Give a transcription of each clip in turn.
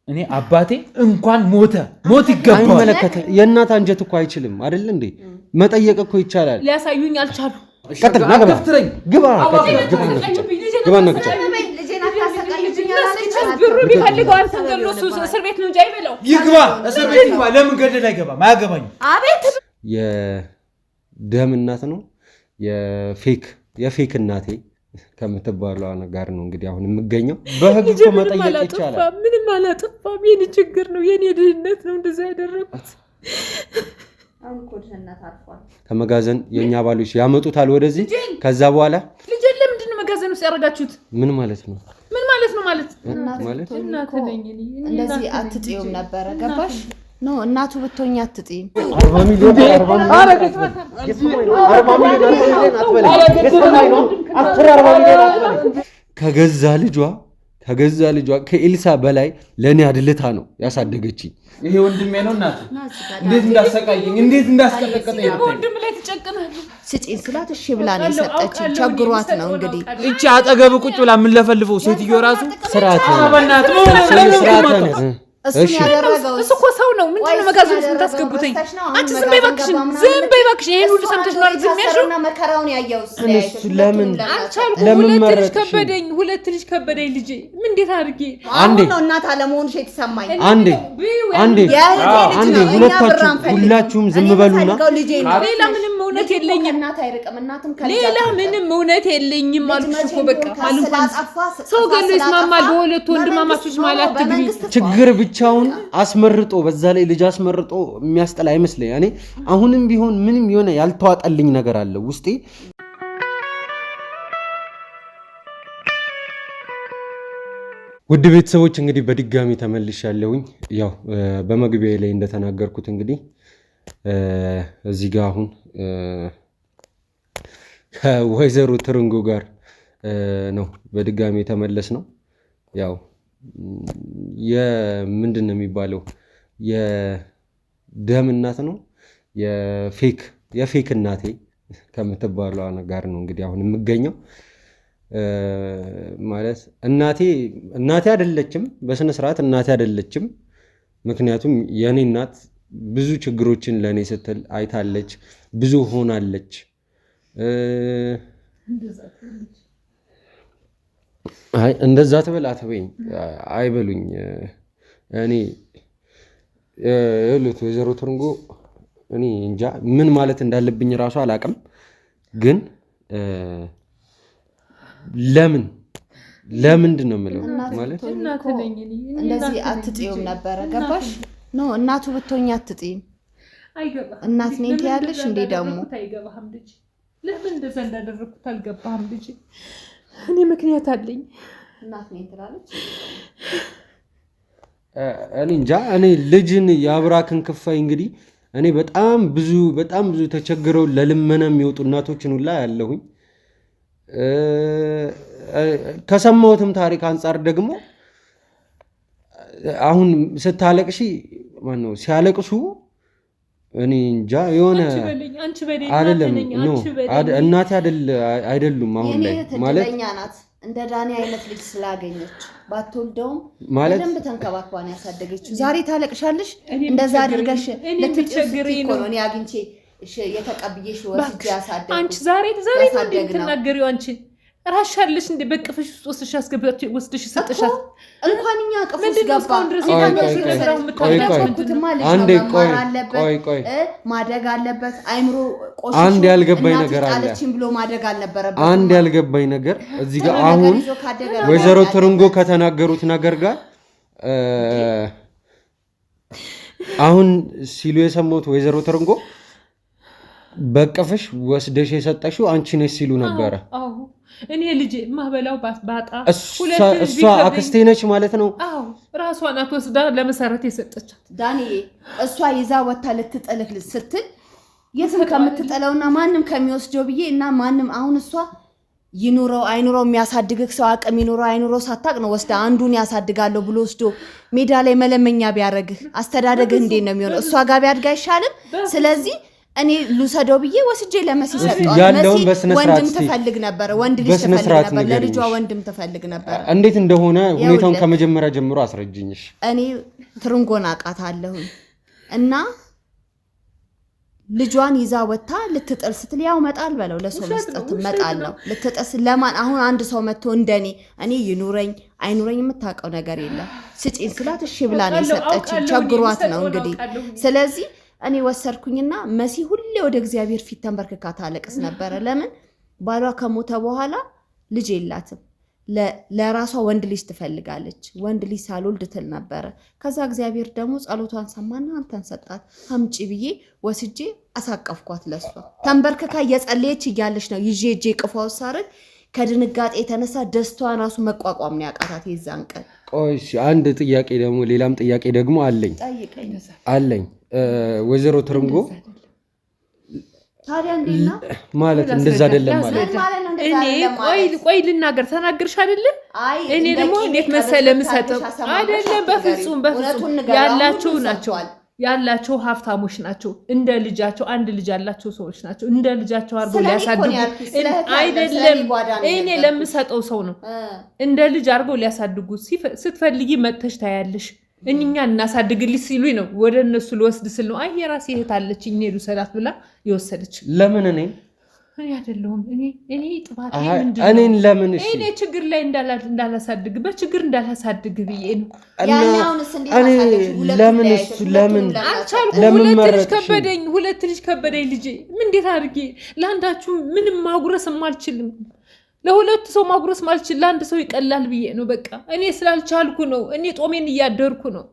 እኔ አባቴ እንኳን ሞት ይገባል አይመለከተ የእናት አንጀት እኮ አይችልም አይደል እንዴ መጠየቅ እኮ ይቻላል ሊያሳዩኝ አልቻሉ ቀጥል ናገፍትረኝ ግባ ብሩ ቢፈልገው አንተን ገሎ እስር ቤት ነው እንጂ አይበላው ይግባ እስር ቤት ይግባ ለምን ገደል አይገባም አያገባኝ አቤት የደም እናት ነው የፌክ እናቴ ከምትባለው ጋር ነው እንግዲህ አሁን የምገኘው በህግ እኮ መጠየቅ ይቻላል ምንም አላጠፋም የኔ ችግር ነው የኔ ድህነት ነው እንደዛ ያደረኩት ከመጋዘን የኛ ባሎች ያመጡታል ወደዚህ ከዛ በኋላ ልጅ ለምንድን ነው መጋዘን ውስጥ ያረጋችሁት ምን ማለት ነው ማለት እናት ነኝ እንደዚህ አትጥዩም ነበር ገባሽ ነው እናቱ ብትሆኛ አትጥይም 40 ሚሊዮን ከገዛ ልጇ ከኤልሳ በላይ ለኔ አድልታ ነው ያሳደገችኝ ይሄ ወንድሜ ነው እናት እንዴት እንዳሰቃየኝ እንዴት እንዳስቀጠቀጠኝ ወንድም ላይ ተጨቀናለሁ ስጪን ስላት እሺ ብላ ነው የሰጠችኝ ቸግሯት ነው እንግዲህ እቺ አጠገብ ቁጭ ብላ ምን ለፈልፈው ሴትዮ ራሱ ስርዓት ነው በእናት እሱ ያደረገው እሱ እኮ ሰው ነው ምንድነው መጋዘን ውስጥ ታስገቡተኝ አንቺ ዝም በይ እባክሽ ይሄን ሁሉ ሰምተሽ ነው ዝም ያልሽው መከራውን ያየው እሱ ለምን ሁለት ልጅ ከበደኝ ልጄ ምን እንዴት አድርጌ አንዴ ነው እናት አለመሆንሽ የተሰማኝ አንዴ ሁላችሁም ዝም በሉና ሌላ ምንም እውነት የለኝም እናት አይርቅም እናትም ሌላ ምንም እውነት የለኝም አልኩሽ እኮ በቃ ማልንኳን ሰው ገሎ ይስማማል በሁለት ወንድማማቾች ማለት ትግሪ ችግር ብቻውን አስመርጦ በዛ ላይ ልጅ አስመርጦ የሚያስጠላ አይመስለኝ እኔ አሁንም ቢሆን ምንም የሆነ ያልተዋጠልኝ ነገር አለ ውስጤ ውድ ቤተሰቦች እንግዲህ በድጋሚ ተመልሻለሁኝ ያው በመግቢያዬ ላይ እንደተናገርኩት እንግዲህ እዚህ ጋር አሁን ከወይዘሮ ትርንጎ ጋር ነው በድጋሚ ተመለስ ነው ያው ምንድነው የሚባለው የደም እናት ነው የፌክ እናቴ ከምትባለው ጋር ነው እንግዲህ አሁን የምገኘው ማለት እናቴ አይደለችም በስነ ስርዓት እናቴ አይደለችም ምክንያቱም የኔ እናት ብዙ ችግሮችን ለኔ ስትል አይታለች ብዙ ሆናለች እንደዛ ተበላ ተበኝ አይበሉኝ እኔ የሉት ወይዘሮ ትርንጎ እኔ እንጃ ምን ማለት እንዳለብኝ ራሱ አላቅም ግን ለምንድን ነው የምለው ማለት እንደዚህ አትጥዩም ነበር ገባሽ ነው እናቱ ብትሆኛ አትጥይም እናት ነኝ ትያለሽ እንዴ ደግሞ አይገባህም ልጅ ለምን እንደዛ እንዳደረኩት አልገባህም ልጅ እኔ ምክንያት አለኝ እናት ነኝ ትላለች እኔ እንጃ እኔ ልጅን ያብራክን ክፋይ እንግዲህ እኔ በጣም ብዙ ተቸግረው ለልመና የሚወጡ እናቶችን ሁላ ያለሁኝ ከሰማሁትም ታሪክ አንፃር ደግሞ አሁን ስታለቅሺ ማነው ሲያለቅሱ እኔ እንጃ የሆነ አይደለም ነው እናቴ አይደሉም አሁን ላይ ማለት ናት እንደ ዳኒ አይነት ልጅ ስላገኘች ባትወልደውም በደንብ ተንከባክባን ያሳደገችው ዛሬ ታለቅሻለሽ እንደዛ አድርገሽ ለትቸግሪ ነው እኔ አግኝቼ የተቀብዬሽ ወስጄ ያሳደግኩ አንቺ ዛሬ ተናገሪው አንቺ ራሻለሽ እንደ በቅፍሽ ወስደሽ አስገብተሽ ወስደሽ ሰጥሻት እንኳንኛ ቅፍሽ ገባ ቆይ ማደግ አለበት አይምሮ ቆሽ አንድ ያልገባኝ ነገር አለ ብሎ ማደግ አልነበረበት አንድ ያልገባኝ ነገር እዚህ ጋር አሁን ወይዘሮ ትርንጎ ከተናገሩት ነገር ጋር አሁን ሲሉ የሰማሁት ወይዘሮ ትርንጎ በቅፍሽ ወስደሽ የሰጠሽው አንቺ ነሽ ሲሉ ነበረ አዎ እኔ ልጅ ማህበላው ባጣ እሷ አክስቴ ነች ማለት ነው አዎ ራሷን አትወስዳ ለመሰረት የሰጠቻት ዳኒ እሷ ይዛ ወጣ ልትጠልፍ ስትል የትም ከምትጠለውና ማንንም ከሚወስደው ብዬ እና ማንንም አሁን እሷ ይኑረው አይኑረው የሚያሳድግክ ሰው አቅም ይኑረው አይኑረው ሳታቅ ነው ወስዳ አንዱን ያሳድጋለሁ ብሎ ወስዶ ሜዳ ላይ መለመኛ ቢያረግህ አስተዳደግህ እንዴት ነው የሚሆነው እሷ ጋር ቢያድጋ አይሻልም ስለዚህ እኔ ልውሰደው ብዬ ወስጄ ለመሲ ሰጠው። ያለውን በስነስርዓት ወንድም ትፈልግ ነበር፣ ወንድ ልጅ ትፈልግ ነበር፣ ለልጇ ወንድም ትፈልግ ነበር። እንዴት እንደሆነ ሁኔታውን ከመጀመሪያ ጀምሮ አስረጅኝሽ። እኔ ትርንጎን አውቃታለሁ እና ልጇን ይዛ ወጣ ልትጥል ስትል ያው መጣል በለው ለሰው መስጠት መጣል ነው። ልትጥስ ለማን አሁን አንድ ሰው መጥቶ እንደኔ እኔ ይኑረኝ አይኑረኝ የምታውቀው ነገር የለም ስጪኝ ስላት እሺ ብላ ነው የሰጠችኝ። ቸግሯት ነው እንግዲህ። ስለዚህ እኔ ወሰርኩኝና መሲ ሁሌ ወደ እግዚአብሔር ፊት ተንበርክካ ታለቅስ ነበር። ለምን ባሏ ከሞተ በኋላ ልጅ የላትም። ለራሷ ወንድ ልጅ ትፈልጋለች። ወንድ ልጅ ሳልወልድ ትል ነበር። ከዛ እግዚአብሔር ደግሞ ጸሎቷን ሰማና አንተን ሰጣት። አምጪ ብዬ ወስጄ አሳቀፍኳት። ለሷ ተንበርክካ እየጸለየች እያለች ነው ይዤ እጄ ቅፏው ሳርግ ከድንጋጤ የተነሳ ደስቷን ራሱ መቋቋም ነው ያቃታት የዛን ቀን። ቆይሽ አንድ ጥያቄ ደግሞ ሌላም ጥያቄ ደግሞ አለኝ ወይዘሮ ትርንጎ ታዲያ እንዴና ማለት እንደዛ አይደለም ማለት እኔ ቆይ ልናገር ተናገርሽ አይደለ? እኔ ደግሞ እንዴት መሰለም ሰጠው አይደለም። በፍጹም ያላቸው ሀብታሞች ናቸው። እንደ ልጃቸው አንድ ልጅ ያላቸው ሰዎች ናቸው። እንደ ልጃቸው አርጎ ሊያሳድጉ አይደለም። እኔ ለምሰጠው ሰው ነው እንደ ልጅ አርጎ ሊያሳድጉ ስትፈልጊ መጥተሽ ታያለሽ። እኛ እናሳድግልሽ ሲሉኝ ነው ወደ እነሱ ልወስድ ስል ነው። አይ የራሴ እህት አለችኝ እኔ ልሰላት ብላ ይወሰደች። ለምን እኔ አይደለሁም እኔ ጥፋቴ ምንድነው? እኔን ለምን እሺ እኔ ችግር ላይ እንዳላሳድግ በችግር እንዳላሳድግ ብዬ ነው። ያኛውንስ እንዴት ለምን ሁለት ልጅ ከበደኝ ልጄ ምን እንዴት አድርጌ ለአንዳችሁ ምንም ማጉረስ ማልችልም ለሁለት ሰው ማጉረስ ማልችል ለአንድ ሰው ይቀላል ብዬ ነው። በቃ እኔ ስላልቻልኩ ነው። እኔ ጾሜን እያደርኩ ነው።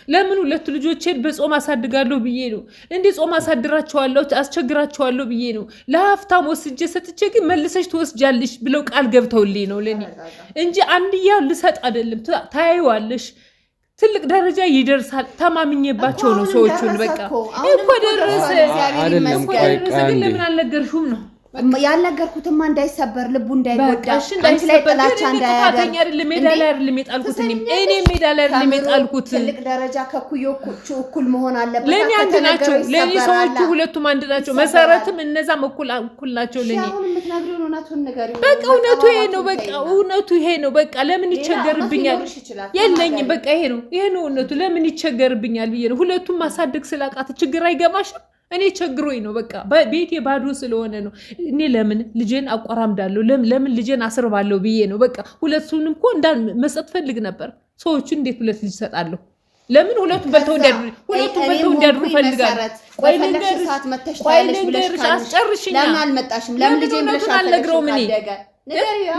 ለምን ሁለት ልጆቼን በጾም አሳድጋለሁ ብዬ ነው። እንዴ ጾም አሳድራቸዋለሁ አስቸግራቸዋለሁ ብዬ ነው። ለሀፍታም ወስጄ ሰጥቼ ግን መልሰሽ ትወስጃለሽ ብለው ቃል ገብተውልኝ ነው ለኔ እንጂ አንድያ ልሰጥ አይደለም። ታያዩዋለሽ ትልቅ ደረጃ ይደርሳል ተማምኜባቸው ነው ሰዎቹን። በቃ እኮ ደረሰ አይደለም። ግን ለምን አልነገርሽውም ነው ያልነገርኩትማ እንዳይሰበር ልቡ እንዳይጎዳ አንቺ ላይ ጥላቻ እንዳያደርግ አይደለም። ሜዳ ላይ አይደለም የጣልኩት እኔ ሜዳ ላይ አይደለም የጣልኩት። ትልቅ ደረጃ ከኩዮቹ እኩል መሆን አለበት። ለኔ አንድ ናቸው። ለኔ ሰዎቹ ሁለቱም አንድ ናቸው። መሰረትም እነዛም እኩል ናቸው ለኔ። አሁን የምትነግሪው እውነቱን ንገሪው። በቃ እውነቱ ይሄ ነው። በቃ እውነቱ ይሄ ነው። በቃ ለምን ይቸገርብኛል? የለኝም። በቃ ይሄ ነው እውነቱ። ለምን ይቸገርብኛል ብዬ ነው። ሁለቱም ማሳደግ ስላቃተ ችግር አይገባሽም? እኔ ቸግሮኝ ነው። በቃ ቤቴ ባዶ ስለሆነ ነው። እኔ ለምን ልጄን አቋራምዳለሁ? ለምን ልጄን አስርባለሁ ብዬ ነው። በቃ ሁለቱንም እኮ መስጠት ፈልግ ነበር። ሰዎቹ እንዴት ሁለት ልጅ ሰጣለሁ? ለምን ሁለቱም በልተው እንዲያድሩ ፈልጋለሁ። ቆይ ልንገርሽ አስጨርሽኝ። ለምን አልመጣሽም? ለምን ልጄን ብለሽ አልነግረውም? እኔ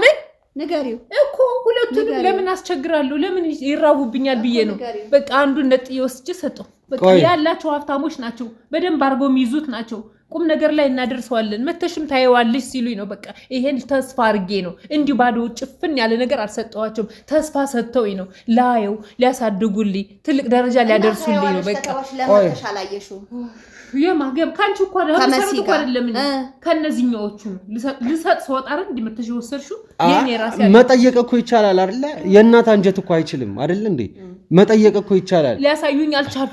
ምን ንገሪው እኮ ሁለቱንም ለምን አስቸግራለሁ? ለምን ይራቡብኛል ብዬ ነው። በቃ አንዱን ነጥዬ ወስጄ ሰጠው። በቃ ያላቸው ሀብታሞች ናቸው። በደንብ አድርገው የሚይዙት ናቸው። ቁም ነገር ላይ እናደርሰዋለን መተሽም ታየዋለሽ ሲሉኝ ነው። በቃ ይሄን ተስፋ አድርጌ ነው። እንዲሁ ባዶ ጭፍን ያለ ነገር አልሰጠዋቸውም። ተስፋ ሰጥተውኝ ነው ላየው ሊያሳድጉልኝ ትልቅ ደረጃ ሊያደርሱልኝ ነው። በቃ የማገብ ካንቺ እኮ ለምሳሌ እኮ አይደለም ከነዚህኞቹ ልሰጥ ሰወጣ አይደል እንዲመተሽ ወሰርሽው የኔ ራስ መጠየቅ እኮ ይቻላል አይደል? የእናት አንጀት እኮ አይችልም አይደል እንዴ? መጠየቅ እኮ ይቻላል። ሊያሳዩኝ አልቻሉ።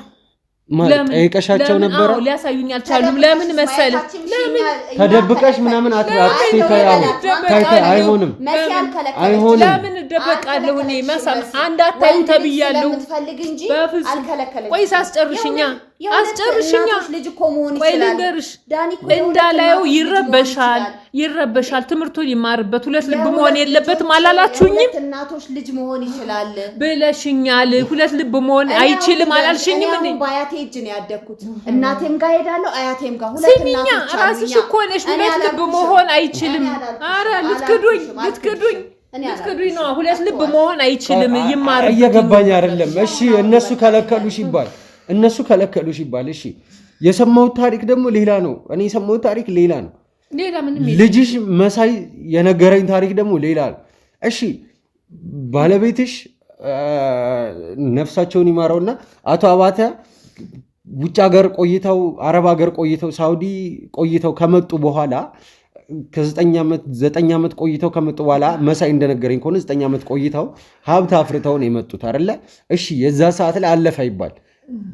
ጠይቀሻቸው ነበረ? ሊያሳዩኝ አልቻሉም። ለምን መሰለ? ለምን ተደብቀሽ ምናምን አይሆንም። ለምን እደበቃለሁ? እኔ መሳም አንድ አታዩ ተብያለሁ። ቆይ አስጨርሽኛ ቆይ ልንገርሽ። እንዳላየው ይረበሻል። ትምህርቱን ይማርበት። ሁለት ልብ መሆን የለበትም አላላችሁኝም? እናቶች ልጅ መሆን ይችላል ብለሽኛል። ሁለት ልብ መሆን አይችልም አላልሽኝም? እንዴ ባያቴ እጅ ነው ያደኩት። እናቴም ጋር ሄዳለሁ አያቴም ጋር። ሁለት እናቶች ራስሽ እኮ ነሽ። ሁለት ልብ መሆን አይችልም። አረ ልትክዱኝ ነው። ሁለት ልብ መሆን አይችልም። ይማር። እየገባኝ አይደለም። እሺ እነሱ ከለከሉሽ ይባል። እሺ የሰማሁት ታሪክ ደግሞ ሌላ ነው። እኔ የሰማሁት ታሪክ ሌላ ነው። ልጅሽ መሳይ የነገረኝ ታሪክ ደግሞ ሌላ ነው። እሺ ባለቤትሽ ነፍሳቸውን ይማረውና አቶ አባተ ውጭ ሀገር ቆይተው አረብ ሀገር ቆይተው ሳውዲ ቆይተው ከመጡ በኋላ ከ9 ዓመት ቆይተው ከመጡ በኋላ መሳይ እንደነገረኝ ከሆነ 9 ዓመት ቆይተው ሀብት አፍርተው ነው የመጡት አይደለ? እሺ የዛ ሰዓት ላይ አለፈ ይባል።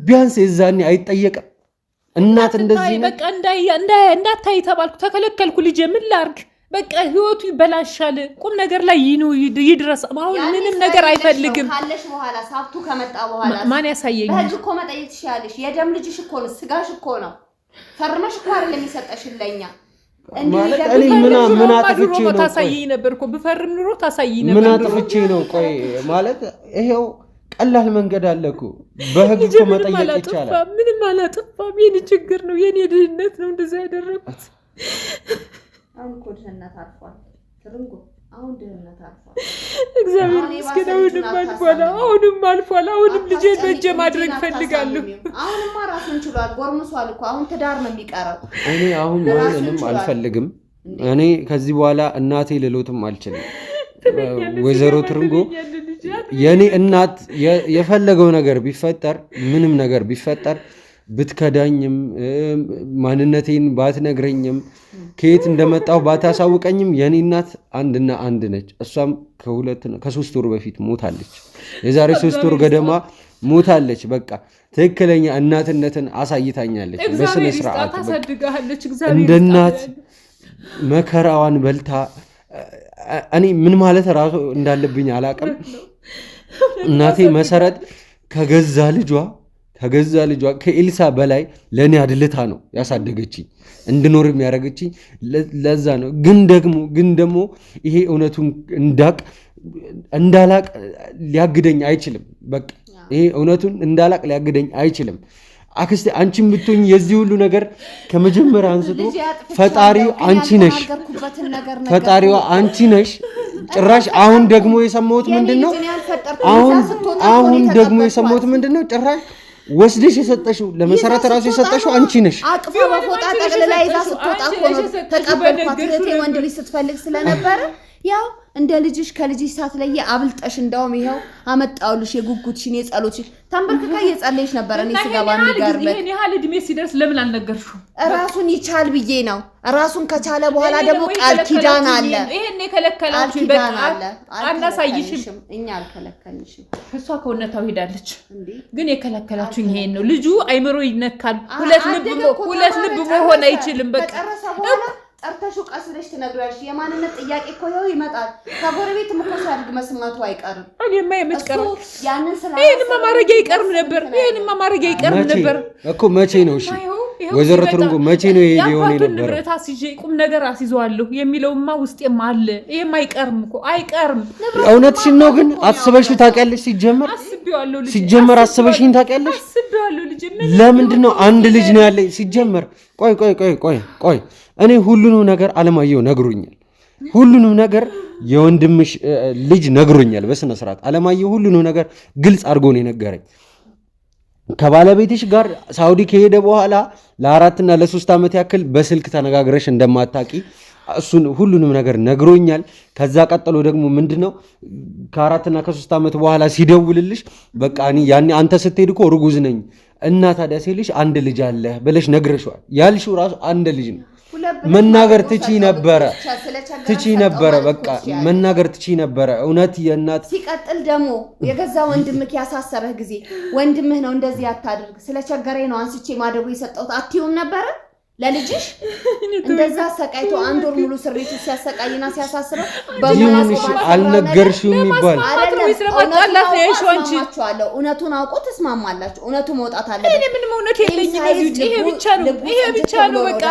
ቢያንስ የዛኔ አይጠየቅም? እናት እንደዚህ ነው በቃ እንዳታይ ተባልኩ ተከለከልኩ ልጄ ምን ላርግ በቃ ህይወቱ ይበላሻል ቁም ነገር ላይ ይድረስ አሁን ምንም ነገር አይፈልግም ካለሽ በኋላ ሳብቱ ከመጣ በኋላ ማን ያሳየኝ በህግ እኮ መጠየቅ ትችያለሽ የደም ልጅሽ እኮ ነው ስጋሽ እኮ ነው ፈርመሽ እኮ አይደለም የሚሰጠሽልኛ ማለት እኔ ምን አጥፍቼ ነው ታሳየኝ ነበር እኮ ብፈርም ኑሮ ታሳየኝ ነበር ምን አጥፍቼ ነው ቆይ ማለት ይሄው ቀላል መንገድ አለኩ በህግ እኮ መጠየቅ ይቻላል ምንም አላጠፋም የኔ ችግር ነው የኔ ድህነት ነው እንደዛ ያደረኩት አሁን እኮ ድህነት አልፏል ትርንጎ አሁን ድህነት አልፏል እግዚአብሔር ይመስገን አሁንም አልፏል አሁንም ልጄ በእጄ ማድረግ ፈልጋለሁ አሁንማ ራሱን ችሏል ጎርምሷል እኮ አሁን ትዳር ነው የሚቀረው እኔ አሁን ማንንም አልፈልግም እኔ ከዚህ በኋላ እናቴ ልሎትም አልችልም ወይዘሮ ትርንጎ የኔ እናት የፈለገው ነገር ቢፈጠር ምንም ነገር ቢፈጠር ብትከዳኝም ማንነቴን ባትነግረኝም ከየት እንደመጣው ባታሳውቀኝም የኔ እናት አንድና አንድ ነች እሷም ከ3 ወር በፊት ሞታለች የዛሬ 3 ወር ገደማ ሞታለች በቃ ትክክለኛ እናትነትን አሳይታኛለች በስነ ስርዓት ታሳድጋለች እንደ እናት መከራዋን በልታ እኔ ምን ማለት ራሱ እንዳለብኝ አላቀም እናቴ መሰረት ከገዛ ልጇ ከኤልሳ በላይ ለኔ አድልታ ነው ያሳደገችኝ እንድኖር የሚያደርገችኝ ለዛ ነው ግን ደግሞ ይሄ እውነቱን እንዳላቅ ሊያግደኝ አይችልም በቃ ይሄ እውነቱን እንዳላቅ ሊያግደኝ አይችልም አክስቴ አንቺም ብትሆኝ የዚህ ሁሉ ነገር ከመጀመሪያ አንስቶ ፈጣሪው አንቺ ነሽ ጭራሽ አሁን ደግሞ የሰማሁት ምንድነው አሁን ደግሞ የሰማሁት ምንድነው ጭራሽ ወስደሽ የሰጠሽው ለመሰረት ራሱ የሰጠሽው አንቺ ነሽ አቅፋ በፎጣ ጠቅልላ ይዛ ስትወጣ እኮ ነው ተቀበልኳት እህቴ ወንድ ልጅ ስትፈልግ ስለነበረ ያው እንደ ልጅሽ ከልጅሽ ሳትለይ አብልጠሽ እንዳውም ይሄው አመጣውልሽ የጉጉትሽን የጸሎትሽ ተንበርክካ እየጸለይሽ ነበር እኔ ስጋባ የሚገርበት እኔ ያህል እድሜ ሲደርስ ለምን አልነገርሽው ራሱን ይቻል ብዬ ነው ራሱን ከቻለ በኋላ ደግሞ ቃል ኪዳን አለ ይሄን የከለከላችሁ በቃ አናሳይሽም እኛ አልከለከልሽም እሷ ከውነታው ሄዳለች ግን የከለከላችሁ ይሄን ነው ልጁ አይምሮ ይነካል ሁለት ልብ መሆን አይችልም በቃ ጠርተሽው ቀስ ብለሽ ትነግሪያለሽ የማንነት ጥያቄ እኮ ይኸው ይመጣል ከጎረቤት እኮ ሲያድግ መስማቱ አይቀርም እኔማ የምትቀር ያንን ስላለ ይሄንማ ማድረግ አይቀርም ነበር እኮ መቼ ነው እሺ ወይዘሮ ትርንጎ መቼ ነው ይሄ ሊሆን የነበረው ንብረት አስይዤ ቁም ነገር አስይዘዋለሁ የሚለውማ ውስጤም አለ ይሄም አይቀርም እውነትሽን ነው ግን አስበሽው ታውቂያለሽ ሲጀመር አስበሽኝ ታውቂያለሽ ለምንድን ነው አንድ ልጅ ነው ያለኝ ሲጀመር ቆይ እኔ ሁሉንም ነገር አለማየሁ ነግሮኛል ሁሉንም ነገር የወንድምሽ ልጅ ነግሮኛል በስነ ስርዓት አለማየሁ ሁሉንም ነገር ግልጽ አድርጎ ነው የነገረኝ ከባለቤትሽ ጋር ሳውዲ ከሄደ በኋላ ለ4 እና ለ3 ዓመት ያክል በስልክ ተነጋግረሽ እንደማታቂ እሱን ሁሉንም ነገር ነግሮኛል ከዛ ቀጥሎ ደግሞ ምንድነው ከ4 እና ከ3 ዓመት በኋላ ሲደውልልሽ በቃ እኔ ያኔ አንተ ስትሄድ እኮ ርጉዝ ነኝ እና ታዲያ ሲልሽ አንድ ልጅ አለ ብለሽ ነግረሽዋል ያልሽው ራሱ አንድ ልጅ ነው መናገር ትቺ ነበረ በቃ መናገር ትቺ ነበረ እውነት የእናት ሲቀጥል ደግሞ የገዛ ወንድምክ ያሳሰረህ ጊዜ ወንድምህ ነው እንደዚህ ያታደርግ ስለቸገረኝ ነው አንስቼ ማደጎ የሰጠሁት አትዩም ነበረ ለልጅሽ እንደዛ ሰቃይቶ አንድ ወር ሙሉ ስሪቱ ሲያሰቃይና ሲያሳስረው በመናሽ አልነገርሽውም ይባል አይደለም ስለማጣላት ነው ያሽዋንቺ እውነቱን አውቆ ተስማማላችሁ እውነቱ መውጣት አለበት እኔ ምንም እውነት የለኝም ይሄ ብቻ ነው በቃ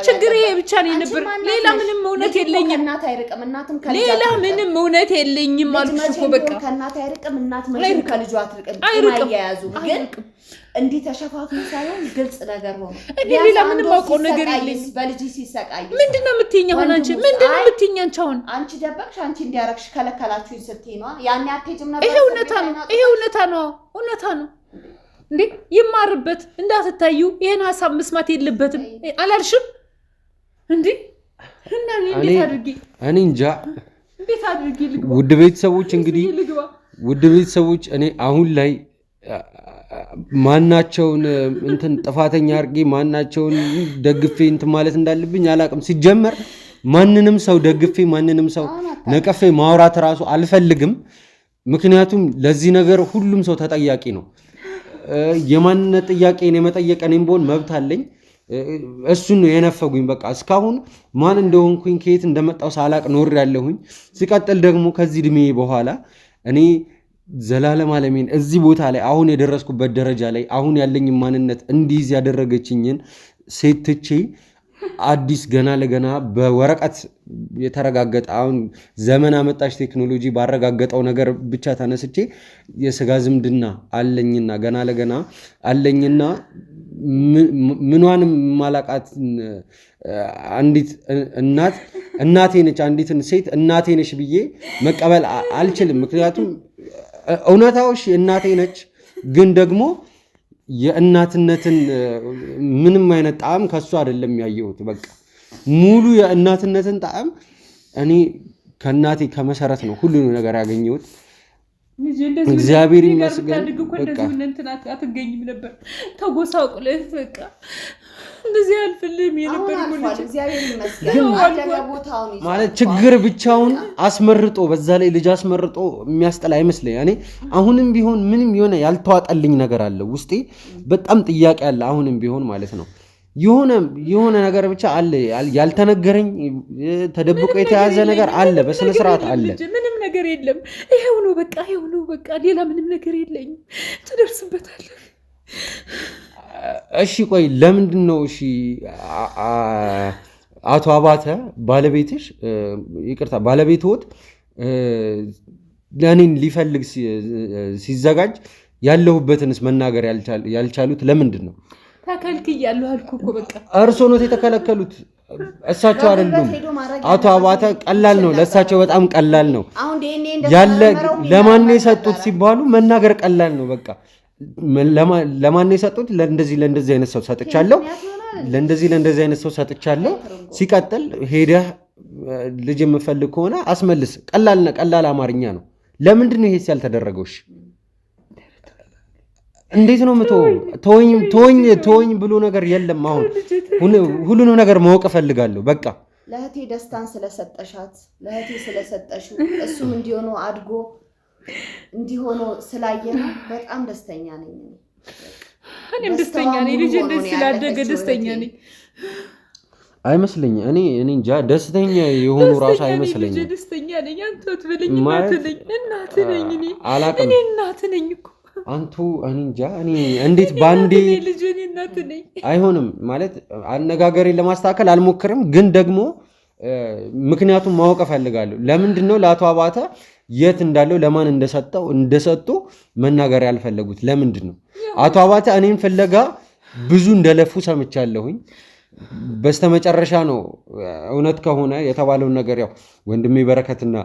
ችግር ይሄ ብቻ ነው ነበር ሌላ ምንም እውነት የለኝም እናት አይርቅም እናትም ከልጅ ሌላ ምንም እውነት የለኝም አልኩሽ እኮ በቃ ከእናት አይርቅም እናት መቼም ከልጇ አትርቅም አይያያዙ ግን እንዲህ ተሸፋፍኑ ሳይሆን ግልጽ ነገር ሆኖ እኔ ሌላ ምንም አውቀው ነገር የለኝም በልጅ ሲሰቃይ ምንድነው የምትይኝ አሁን አንቺ ምንድነው የምትይኝ አንቺውን አንቺ ደበቅሽ አንቺ እንዲያረክሽ ከለከላችሁኝ ስትይ ነው ያኔ አትሄጂም ነበር ይሄ እውነታ ነው እንዴ ይማርበት እንዳትታዩ ይሄን ሐሳብ መስማት የለበትም አላልሽም እንዴ እና እንዴት አድርጊ እኔ እንጃ እንዴት አድርጊ ልግባ ውድ ቤተሰቦች እንግዲህ እኔ አሁን ላይ ማናቸውን እንትን ጥፋተኛ አርጌ ማናቸውን ደግፌ እንትን ማለት እንዳለብኝ አላቅም ሲጀመር ማንንም ሰው ደግፌ ማንንም ሰው ነቀፌ ማውራት ራሱ አልፈልግም ምክንያቱም ለዚህ ነገር ሁሉም ሰው ተጠያቂ ነው የማንነት ጥያቄን የመጠየቅ እኔም ብሆን መብት አለኝ። እሱን ነው የነፈጉኝ። በቃ እስካሁን ማን እንደሆንኩኝ ከየት እንደመጣው ሳላቅ ኖር ያለሁኝ። ሲቀጥል ደግሞ ከዚህ እድሜ በኋላ እኔ ዘላለም ዓለሜን እዚህ ቦታ ላይ አሁን የደረስኩበት ደረጃ ላይ አሁን ያለኝ ማንነት እንዲይዝ ያደረገችኝን ሴት ትቼ አዲስ ገና ለገና በወረቀት የተረጋገጠ አሁን ዘመን አመጣሽ ቴክኖሎጂ ባረጋገጠው ነገር ብቻ ተነስቼ የስጋ ዝምድና አለኝና ገና ለገና አለኝና ምንዋንም ማላቃት አንዲት እናቴ ነች አንዲትን ሴት እናቴ ነች ብዬ መቀበል አልችልም። ምክንያቱም እውነታውሽ እናቴ ነች፣ ግን ደግሞ የእናትነትን ምንም አይነት ጣዕም ከሱ አይደለም ያየሁት። በቃ ሙሉ የእናትነትን ጣዕም እኔ ከእናቴ ከመሰረት ነው ሁሉንም ነገር ያገኘሁት። እግዚአብሔር ይመስገን። በቃ አትገኝም ነበር ተጎሳቁለህ በቃ እንደዚህ አልፈልም የነበር ልጅ እግዚአብሔር ይመስገን። ማለት ችግር ብቻውን አስመርጦ በዛ ላይ ልጅ አስመርጦ የሚያስጠላ አይመስለኝ። እኔ አሁንም ቢሆን ምንም የሆነ ያልተዋጠልኝ ነገር አለ ውስጤ፣ በጣም ጥያቄ አለ አሁንም ቢሆን ማለት ነው። የሆነ ነገር ብቻ አለ ያልተነገረኝ ተደብቆ የተያዘ ነገር አለ፣ በስነ ስርዓት አለ። ምንም ነገር የለም። ይሄው ነው በቃ ሌላ ምንም ነገር የለኝም። ትደርስበታለህ። እሺ ቆይ ለምንድን ነው እሺ አቶ አባተ ባለቤትሽ ይቅርታ ባለቤትዎት ለኔን ሊፈልግ ሲዘጋጅ ያለሁበትንስ መናገር ያልቻሉት ለምንድን ነው? ተከልክያለሁ አልኩ እኮ በቃ። እርሶ ነው የተከለከሉት፣ እሳቸው አይደሉም። አቶ አባተ ቀላል ነው ለእሳቸው በጣም ቀላል ነው ያለ ለማን የሰጡት ሲባሉ መናገር ቀላል ነው በቃ። ለማን የሰጡት ለእንደዚህ አይነት ሰው ሰጥቻለሁ፣ ለእንደዚህ አይነት ሰው ሰጥቻለሁ። ሲቀጥል ሄደህ ልጅ የምፈልግ ከሆነ አስመልስ። ቀላል አማርኛ ነው። ለምንድን ነው ይሄስ ያልተደረገው? እሺ እንዴት ነው ተወኝ ብሎ ነገር የለም። አሁን ሁሉንም ነገር ማወቅ እፈልጋለሁ በቃ። ለእህቴ ደስታን ስለሰጠሻት ለእህቴ ስለሰጠሽው እሱም እንዲሆኑ አድጎ እንዲሆኑ ስላየና በጣም ደስተኛ ነኝ። እኔም ደስተኛ ነኝ። ልጅ እንደዚህ ስላደገ ደስተኛ ነኝ አይመስለኝም። እኔ እንጃ ደስተኛ የሆኑ ራሱ አይመስለኝም። ልጅ ደስተኛ ነኝ። አንተ ትበለኝ እናት ነኝ እኔ እናት ነኝ እኮ አንቱ እኔ እንጃ እኔ እንዴት ባንዴ ልጅ እኔ እናት ነኝ አይሆንም ማለት አነጋገሬን ለማስተካከል አልሞክርም፣ ግን ደግሞ ምክንያቱም ማወቅ እፈልጋለሁ። ለምንድን ነው ለአቶ አባተ የት እንዳለው ለማን እንደሰጡ መናገር ያልፈለጉት ለምንድን ነው? አቶ አባተ እኔን ፍለጋ ብዙ እንደለፉ ሰምቻለሁኝ። በስተመጨረሻ ነው እውነት ከሆነ የተባለውን ነገር ያው ወንድሜ በረከትና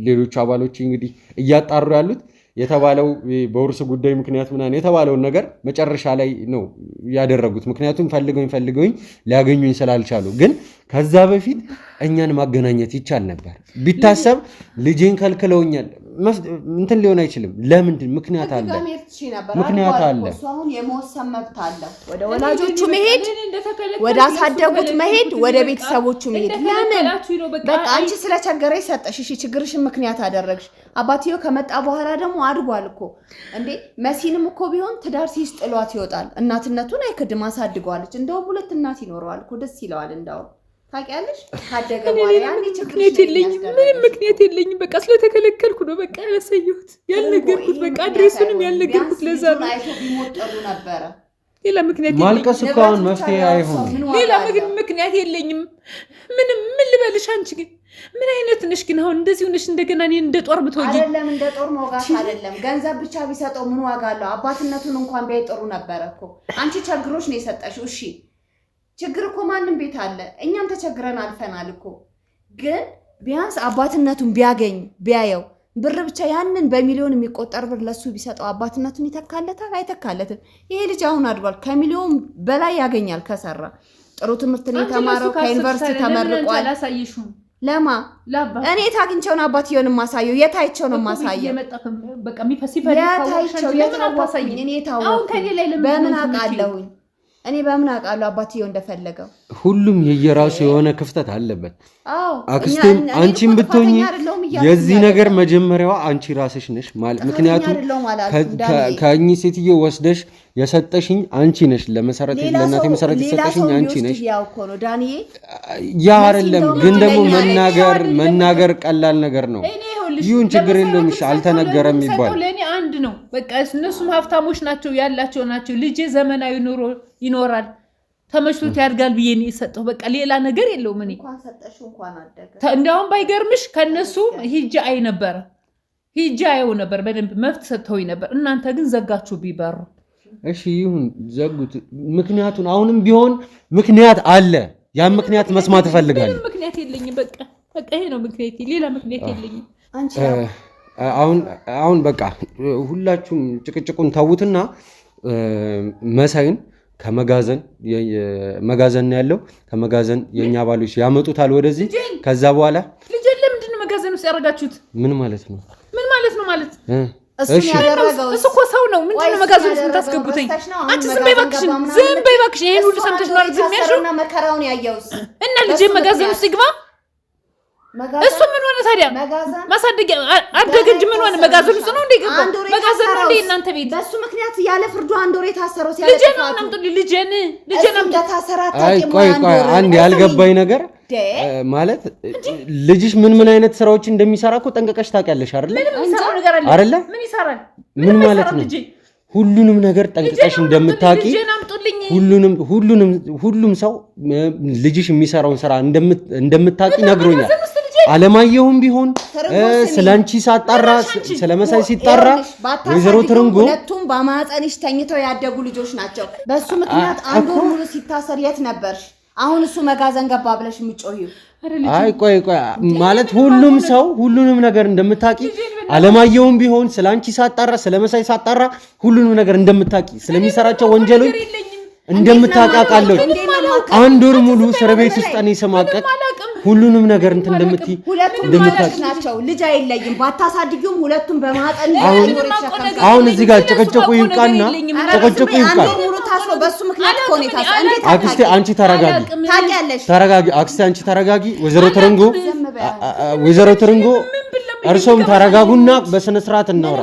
ሌሎች አባሎች እንግዲህ እያጣሩ ያሉት የተባለው በውርስ ጉዳይ ምክንያት ምናምን የተባለውን ነገር መጨረሻ ላይ ነው ያደረጉት። ምክንያቱም ፈልገውኝ ሊያገኙኝ ስላልቻሉ። ግን ከዛ በፊት እኛን ማገናኘት ይቻል ነበር ቢታሰብ። ልጄን ከልክለውኛል እንትን ሊሆን አይችልም። ለምንድን ምክንያት አለ። እሱ አሁን የመወሰን መብት አለ። ወደ ወላጆቹ መሄድ፣ ወደ አሳደጉት መሄድ፣ ወደ ቤተሰቦቹ መሄድ። ለምን በቃ አንቺ ስለቸገረሽ ሰጠሽ። እሺ ችግርሽን ምክንያት አደረግሽ። አባትዮ ከመጣ በኋላ ደግሞ አድጓል እኮ እንዴ። መሲንም እኮ ቢሆን ትዳር ሲይዝ ጥሏት ይወጣል። እናትነቱን አይክድም፣ አሳድገዋለች። እንደውም ሁለት እናት ይኖረዋል እኮ ደስ ይለዋል። እንደውም ታውቂያለሽ ካደገ በኋላ ያኔ ችግር የለኝም፣ ምንም ምክንያት የለኝም። በቃ ስለተከለከልኩ ነው በቃ ያላሳየሁት ያልነገርኩት። በቃ አድሬሱንም ያልነገርኩት ለዛ ነው። አይቶ ቢሞጠሩ ነበረ። ሌላ ምክንያት የለኝም። ማልቀስ እኮ አሁን መፍትሄ አይሆንም። ሌላ ምክንያት የለኝም። ምን ልበልሽ? አንቺ ግን ምን አይነት ነሽ ግን? አሁን እንደዚህ ሆነሽ እንደገና እኔን እንደ ጦር ብትወጂ አይደለም። እንደ ጦር መውጋት አይደለም። ገንዘብ ብቻ ቢሰጠው ምን ዋጋ አለው? አባትነቱን እንኳን ቢያይጥሩ ነበረ እኮ። አንቺ ቸግሮሽ ነው የሰጠሽው። እሺ ችግር እኮ ማንም ቤት አለ። እኛም ተቸግረን አልፈናል እኮ። ግን ቢያንስ አባትነቱን ቢያየው ብር ብቻ ያንን በሚሊዮን የሚቆጠር ብር ለሱ ቢሰጠው አባትነቱን ይተካለታል? አይተካለትም። ይሄ ልጅ አሁን አድጓል። ከሚሊዮን በላይ ያገኛል ከሰራ። ጥሩ ትምህርት ነው የተማረው። ከዩኒቨርሲቲ ተመርቋል። ለማ እኔ ታግኝቸው ነው አባትየውን ማሳየው። የታይቸው ነው ማሳየው። በቃ የሚፈሲፈል የታይቸው የታወቀኝ እኔ ታወቀኝ። በምን አውቃለሁኝ? እኔ በምን አውቃለሁ አባትየው እንደፈለገው? ሁሉም የየራሱ የሆነ ክፍተት አለበት። አክስቴም አንቺም ብትሆኚ የዚህ ነገር መጀመሪያዋ አንቺ ራስሽ ነሽ ማለት ምክንያቱም ከእኚህ ሴትዮ ወስደሽ የሰጠሽኝ አንቺ ነሽ። ለእናቴ መሰረት የሰጠሽኝ አንቺ ነሽ። ያ አይደለም ግን ደግሞ መናገር ቀላል ነገር ነው። ይሁን ችግር የለውም እሺ አልተነገረም ይባል ለኔ አንድ ነው በቃ እነሱም ሀብታሞች ናቸው ያላቸው ናቸው። ልጄ ዘመናዊ ኑሮ ይኖራል ተመችቶት ያድጋል ብዬ ነው የሰጠው። በቃ ሌላ ነገር የለውም። እኔ እንኳን ሰጠሽው እንኳን አደገ እንደውም ባይገርምሽ ከነሱ ሂጅ አይው ነበር በደንብ መፍት ሰጥተውኝ ነበር። እናንተ ግን ዘጋችሁ ቢበሩ። እሺ ይሁን ዘጉት። ምክንያቱን አሁንም ቢሆን ምክንያት አለ። ያን ምክንያት መስማት እፈልጋለሁ። ምክንያት የለኝም በቃ ይሄ ነው ምክንያቴ። ሌላ ምክንያት የለኝም። አሁን በቃ ሁላችሁም ጭቅጭቁን ታውትና መሳይን ከመጋዘን ያለው ከመጋዘን የኛ ባሎች ያመጡታል ወደዚህ። ከዛ በኋላ ልጅ ለምንድን ነው መጋዘን ውስጥ ያረጋችሁት? ምን ማለት ነው ማለት እሱ ያደረገው እሱ እኮ ሰው ነው። ምንድን ነው መጋዘን ውስጥ ታስገቡትኝ? አንቺ ዝም በይ እባክሽ ይሄን ሁሉ ሰምተሽ ነው አይደል? ዝም ያልሽው መከራውን ያየውስ እና ልጅ መጋዘን ውስጥ ይግባ። እሱ ምን ሆነ ታዲያ? ማሳደጊያ አደገ እንጂ ምን ሆነ? መጋዘን ውስጥ ነው እንዴ ገባ? መጋዘን ነው እንዴ እናንተ ቤት? በሱ ምክንያት ያለ ፍርዱ አንድ ወር የታሰረው ሲያለ ልጄ ነው አምጡልኝ። ልጄን ቆይ አንድ ያልገባኝ ነገር ማለት ልጅሽ ምን አይነት ስራዎች እንደሚሰራ እኮ ጠንቀቀሽ ታውቂያለሽ አይደል? አይደል? ምን ማለት ነው? ሁሉንም ነገር ጠንቀቀሽ እንደምታውቂ ሁሉም ሰው ልጅሽ የሚሰራውን ስራ እንደምታውቂ ነግሮኛል። አለማየሁም ቢሆን ስላንቺ ሳጣራ ስለመሳይ ሲጣራ ወይዘሮ ትርንጎ ሁለቱም በማህፀንሽ ተኝተው ያደጉ ልጆች ናቸው። በሱ ምክንያት አንድ ወር ሙሉ ሲታሰር የት ነበርሽ? አሁን እሱ መጋዘን ገባ ብለሽ የምትጮሂው? አይ ቆይ ማለት ሁሉም ሰው ሁሉንም ነገር እንደምታውቂ አለማየሁም ቢሆን ስላንቺ ሳጣራ ስለመሳይ ሳጣራ ሁሉንም ነገር እንደምታውቂ ስለሚሰራቸው ወንጀሎች እንደምታውቃቃለሁ። አንድ ወር ሙሉ እስር ቤት ውስጥ እኔ ስማቀቅ ሁሉንም ነገር እንደምትይ እንደምታውቂ ናቸው። ልጅ አይለይም። ባታሳድጊውም ሁለቱም በማህፀን አሁን እዚህ ጋር ጭቅጭቁ ይብቃና በሱ ምክንያት እኮ ነው የታሰረው። አክስቴ አንቺ ተረጋጊ። አክስቴ አንቺ ተረጋጊ። ወይዘሮ ትርንጎ እርሶም ተረጋጉና በስነ ስርዓት እናውራ።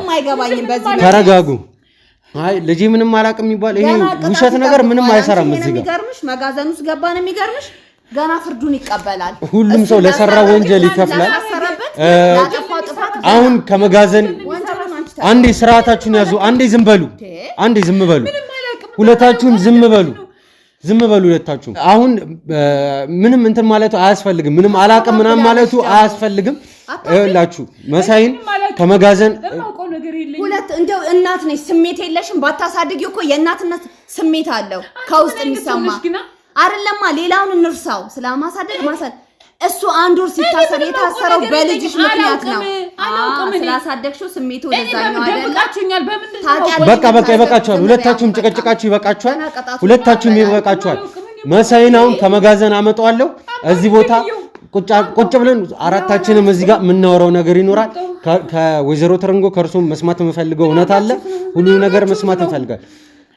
ተረጋጉ። አይ ልጄ ምንም አላውቅም የሚባል ይሄ ውሸት ነገር ምንም አይሰራም። እዚህ ጋር የሚገርምሽ መጋዘን ውስጥ ገባ ነው የሚገርምሽ። ገና ፍርዱን ይቀበላል። ሁሉም ሰው ለሰራው ወንጀል ይከፍላል። አሁን ከመጋዘን አንዴ ስርዓታችሁን ያዙ። አንዴ ዝም በሉ። ሁለታችሁም ዝም በሉ ሁለታችሁም። አሁን ምንም እንትን ማለቱ አያስፈልግም። ምንም አላውቅም ምናምን ማለቱ አያስፈልግም። እላችሁ መሳይን ከመጋዘን ሁለት እንደው እናት ነሽ፣ ስሜት የለሽም። ባታሳድጊው እኮ የእናትነት ስሜት አለው ከውስጥ የሚሰማ አይደለማ። ሌላውን እንርሳው። ስለማሳደግ እሱ አንድ ወር ሲታሰር የታሰረው በልጅሽ ምክንያት ነው። ስላሳደግሽው ስሜቱ ወደዛኛው አይደላችሁኛል። በቃ ይበቃችኋል። ሁለታችሁም ጭቅጭቃችሁ ይበቃችኋል። ይበቃችኋል። መሳይን አሁን ከመጋዘን አመጣዋለሁ። እዚህ ቦታ ቁጭ ብለን አራታችንም እዚህ ጋር የምናወራው ነገር ይኖራል። ከወይዘሮ ትርንጎ ከእርሱም መስማት የምፈልገው እውነት አለ። ሁሉንም ነገር መስማት እንፈልጋለን።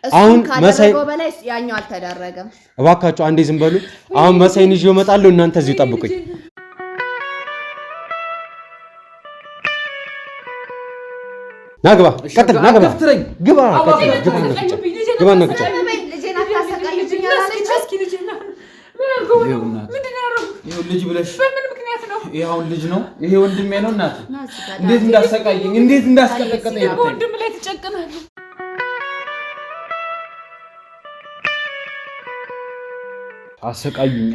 አሁን መሳይ በላይ ያኛው አልተደረገም። እባካችሁ አንዴ ዝም በሉ። አሁን መሳይን ይዤው እመጣለሁ። እናንተ እዚሁ ጠብቁኝ። ናግባ ቀጥል። ናግባ ግባ። ልጅ ብለሽ ይሄው ልጅ ነው። ይሄ ወንድሜ ነው። እናት እንዴት እንዳሰቃየኝ እንዴት እንዳስቀጠቀጠኝ ወንድም ላይ ተጨቀናለህ።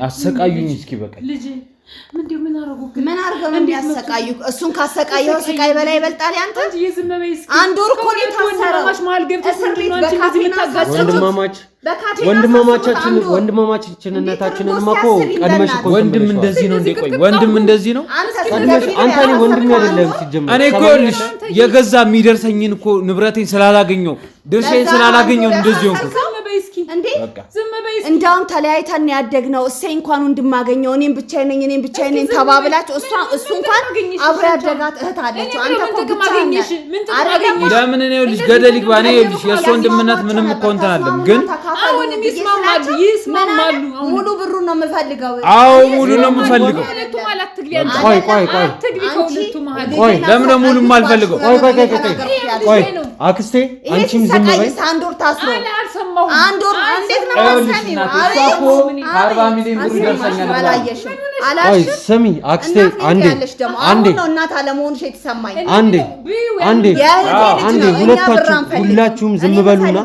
አሰቃዩኝ። እስኪ በቃ ልጅ ምን አርገው ነው የሚያሰቃዩ? እሱን ካሰቃየው ስቃይ በላይ ይበልጣል። ያንተ አንድ ወር እኮ ነው የታሰረው። እስር ቤት ወንድማማችንነታችንን እኮ ቀድመሽ እኮ ወንድም እንደዚህ ነው እንዴ? ቆይ ወንድም እንደዚህ ነው? አንተ እኔ ወንድም አይደለም ሲጀምር። እኔ እኮ ልሽ የገዛ የሚደርሰኝን እኮ ንብረቴን ስላላገኘው ድርሻዬን ስላላገኘው እንደዚህ ሆንኩ። እንዴ በቃ ዝም በይ። እንዳውም ተለያይተን ያደግነው እሰይ እንኳን ወንድማገኘው እኔም ብቻዬን ነኝ ተባብላችሁ እሱ እንኳን አብሮ ያደጋት እህት አለችው። አንተ እኮ ብቻህን ነህ። ለምን እኔ ልጅ ገደል ይግባ ነው ልጅ የእሱ ወንድምነት ምንም እኮ እንትን አለም ግን አሁንም ይስማማሉ። ሙሉ ብሩን ነው የምፈልገው። አዎ ሙሉ ነው የምፈልገው። ቆይ ለምን ነው ሙሉ የማልፈልገው? ቆይ አክስቴ አንቺም ዝም በይ። አንድ ወር ታስሮ አንድ ወር እንዴት ነው ማሰሚው? 40 ሚሊዮን ብር ይደርሰኛል። ቆይ ስሚ አክስቴ አንዴ ነው እናት አለመሆንሽ የተሰማኝ። አንዴ ሁላችሁም ዝም በሉና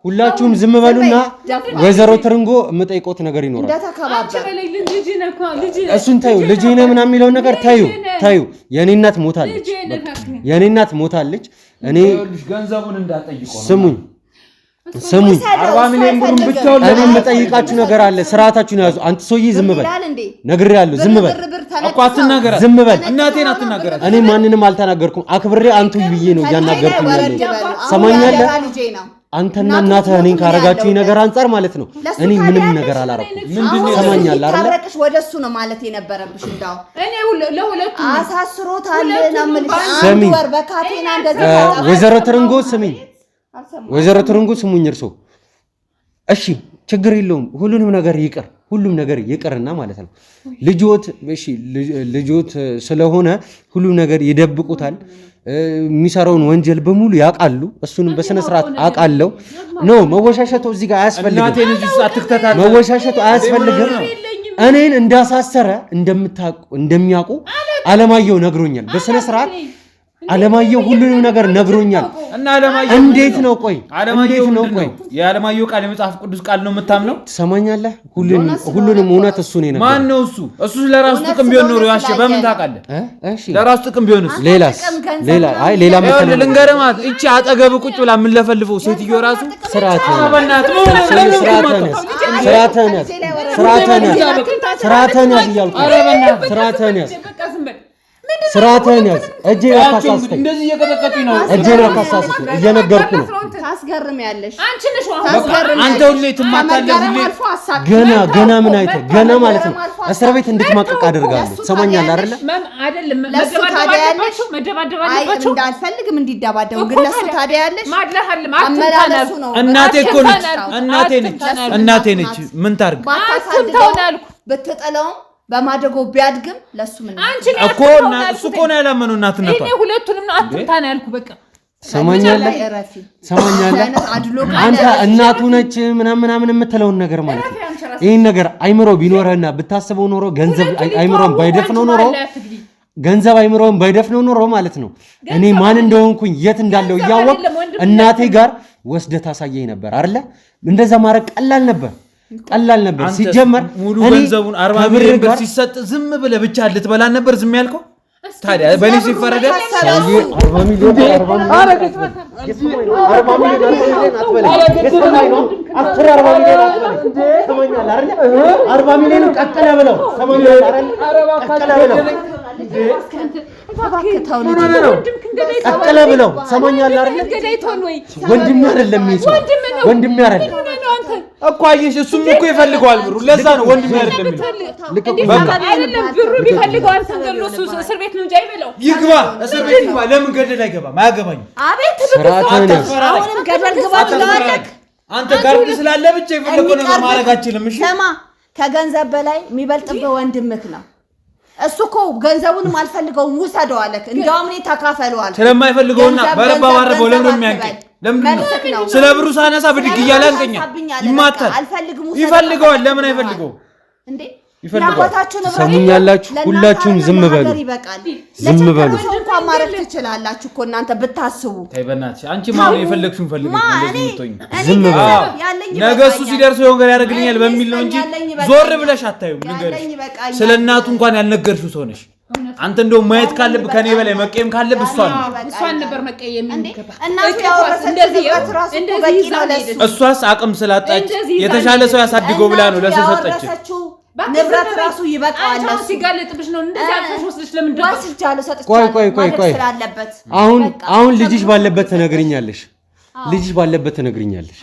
ሁላችሁም ዝም በሉና ወይዘሮ ትርንጎ የምጠይቆት ነገር ይኖራል። እሱን ታዩ ልጄ ነህ ምናምን የሚለውን ነገር ታዩ። የኔ እናት ሞታለች። እኔ ገንዘቡን እንዳጠይቀው ስሙኝ 40 ሚሊዮን ብሩን ብቻው እኔ የምጠይቃችሁ ነገር አለ። ስርዓታችሁን ያዙ። አንተ ሰውዬ ዝም በል ነግሬሃለሁ። ዝም በል እኮ አትናገራት። ዝም በል እናቴን አትናገራት። እኔ ማንንም አልተናገርኩም። አክብሬ አንቱ ብዬ ነው እያናገርኩኝ ያለው። ሰማኛለህ? አንተና እናትህ እኔን ካረጋችሁኝ ነገር አንፃር ማለት ነው እኔ ምንም ነገር አላረኩም። ሰማኛለህ አይደል? ታረቅሽ ወደሱ ነው ማለት የነበረብሽ። እንዳው እኔ ለሁለቱ አሳስሮታል ነው የምልሽ። አንድ ወር በካቴና እንደዚህ ወይዘሮ ትርንጎ ስሚኝ፣ ወይዘሮ ትርንጎ ስሙኝ። እርሶ እሺ ችግር የለውም ሁሉም ነገር ይቅርና ማለት ነው ልጆት ስለሆነ ሁሉም ነገር ይደብቁታል። የሚሰራውን ወንጀል በሙሉ ያውቃሉ። እሱንም በስነ ስርዓት አውቃለሁ። መወሻሸቱ እዚህ ጋር አያስፈልግም። መወሻሸቱ አያስፈልግም። እኔን እንዳሳሰረ እንደሚያውቁ አለማየሁ ነግሮኛል። በስነ ስርዓት አለማየሁ ሁሉንም ነገር ነግሮኛል። እና አለማየሁ እንዴት ነው ቆይ የአለማየሁ ቃል የመጽሐፍ ቅዱስ ቃል ነው የምታምነው? ትሰማኛለህ? ሁሉንም እውነት እሱ ነው የነገረው። ማን ነው እሱ? እሱ ለራሱ ጥቅም ቢሆን ኖሮ ያሸ በምን ታውቃለህ? እሺ ለራሱ ጥቅም ቢሆንስ? ሌላ ልንገርህ ማለት እቺ አጠገብ ቁጭ ብላ የምንለፈልፈው ሴትዮ ራሱ ስርዓት ነው። ስርዓትህን ያዝ። እጄን አታሳስተኝ። እንደዚህ እየቀጠቀጡኝ ነው። እጄን አታሳስተኝ። እየነገርኩ ነው። ታስገርሚያለሽ። አንተ ሁሌ ትማታለህ። ገና ምን አይተህ ገና ማለት ነው እስር ቤት እንድትማቀቅ አደርጋለሁ። ትሰማኛለህ አይደለ? እንዳልፈልግም እንዲደባደቡ ግን ለሱ ታዲያ ያለሽ እናቴ እኮ ነች። እናቴ ነች። ምን ታርግ? ብትጠላውም በማደጎ ቢያድግም ለሱ ምን እኮ እሱ እኮ ነው ያላመነው እናትነቷ። እኔ ሁለቱንም ነው አትምታ ነው ያልኩ። በቃ ሰማኛለህ? አንተ እናቱ ነች ምናምን የምትለውን ነገር ማለት ነው። ይሄን ነገር አይምሮ ቢኖርህና ብታስበው ኖሮ ገንዘብ አይምሮን ባይደፍነው ኖሮ ማለት ነው እኔ ማን እንደሆንኩኝ የት እንዳለው እያወቅ እናቴ ጋር ወስደህ ታሳየኝ ነበር አይደለ? እንደዛ ማድረግ ቀላል ነበር። ሲጀመር ሙሉ ገንዘቡን 40 ሚሊዮን ብር ሲሰጥ ዝም ብለህ ብቻ ልትበላን ነበር ዝም ያልከው? ታዲያ በኔ ሲፈረደ 40 ሚሊዮን ቀጥለ ብለው ሰማኛል አይደል? ወንድሜ አይደለም ወንድሜ አይደለም እኮ አየሽ። እሱም እኮ ይፈልገዋል ብሩ። ለዛ ነው ወንድሜ አይደለም አይደለም ብሩ ቢፈልገው አንተን ገሎ እስር ቤት ነው እንጂ አይበለው። ይግባ እስር ቤት ይግባ። ለምን ገደል አይገባም? አያገባኝም። አቤት አሁንም ገደል ግባ ብለዋለክ። አንተ ጋርድ ስላለ ብቻ የፈለገው ነገር ማድረግ አትችልም። እሺ ሰማ፣ ከገንዘብ በላይ የሚበልጥብህ ወንድምህ ነው። እሱ እኮ ገንዘቡንም አልፈልገውም ውሰደው አለክ። እንደውም እኔ ተካፈለዋል ስለማይፈልገውና በረባ ባረበው ለምን የሚያንቀኝ? ለምን ነው ስለ ብሩ ሳነሳ ብድግ እያለ አንቀኛ ይማታል። ይፈልገዋል። ለምን አይፈልገው እንዴ? ሰሙኛላችሁ። ሁላችሁም ዝም በሉ። እንኳን ማረግ ትችላላችሁ እኮ እናንተ ብታስቡ። ተይ በእናትሽ አንቺ ማን የፈለግሽውን ፈልጊ። እንደዚህ ምትሆኝ ዝም በሉ። ነገ እሱ ሲደርስ የሆነ ነገር ያደርግልኛል በሚል ነው እንጂ ዞር ብለሽ አታዩም። ንገርሽ ስለ እናቱ እንኳን ያልነገርሽው ሰው ነሽ አንተ። እንደው ማየት ካለብ ከኔ በላይ መቀየም ካለብ እሷን ነበር መቀየም የሚገባ። እናቱ እንደዚህ እሷስ አቅም ስላጣች የተሻለ ሰው ያሳድገው ብላ ነው ለሰው ሰጠች። ንብረት ራሱ ይበቃዋል። ሲጋለጥብሽ ነው እንደዚህ አጥፎሽ ወስደሽ ለምን ደረሰሽ? ቆይ አሁን ልጅሽ ባለበት ትነግሪኛለሽ። ልጅ ባለበት ትነግሪኛለሽ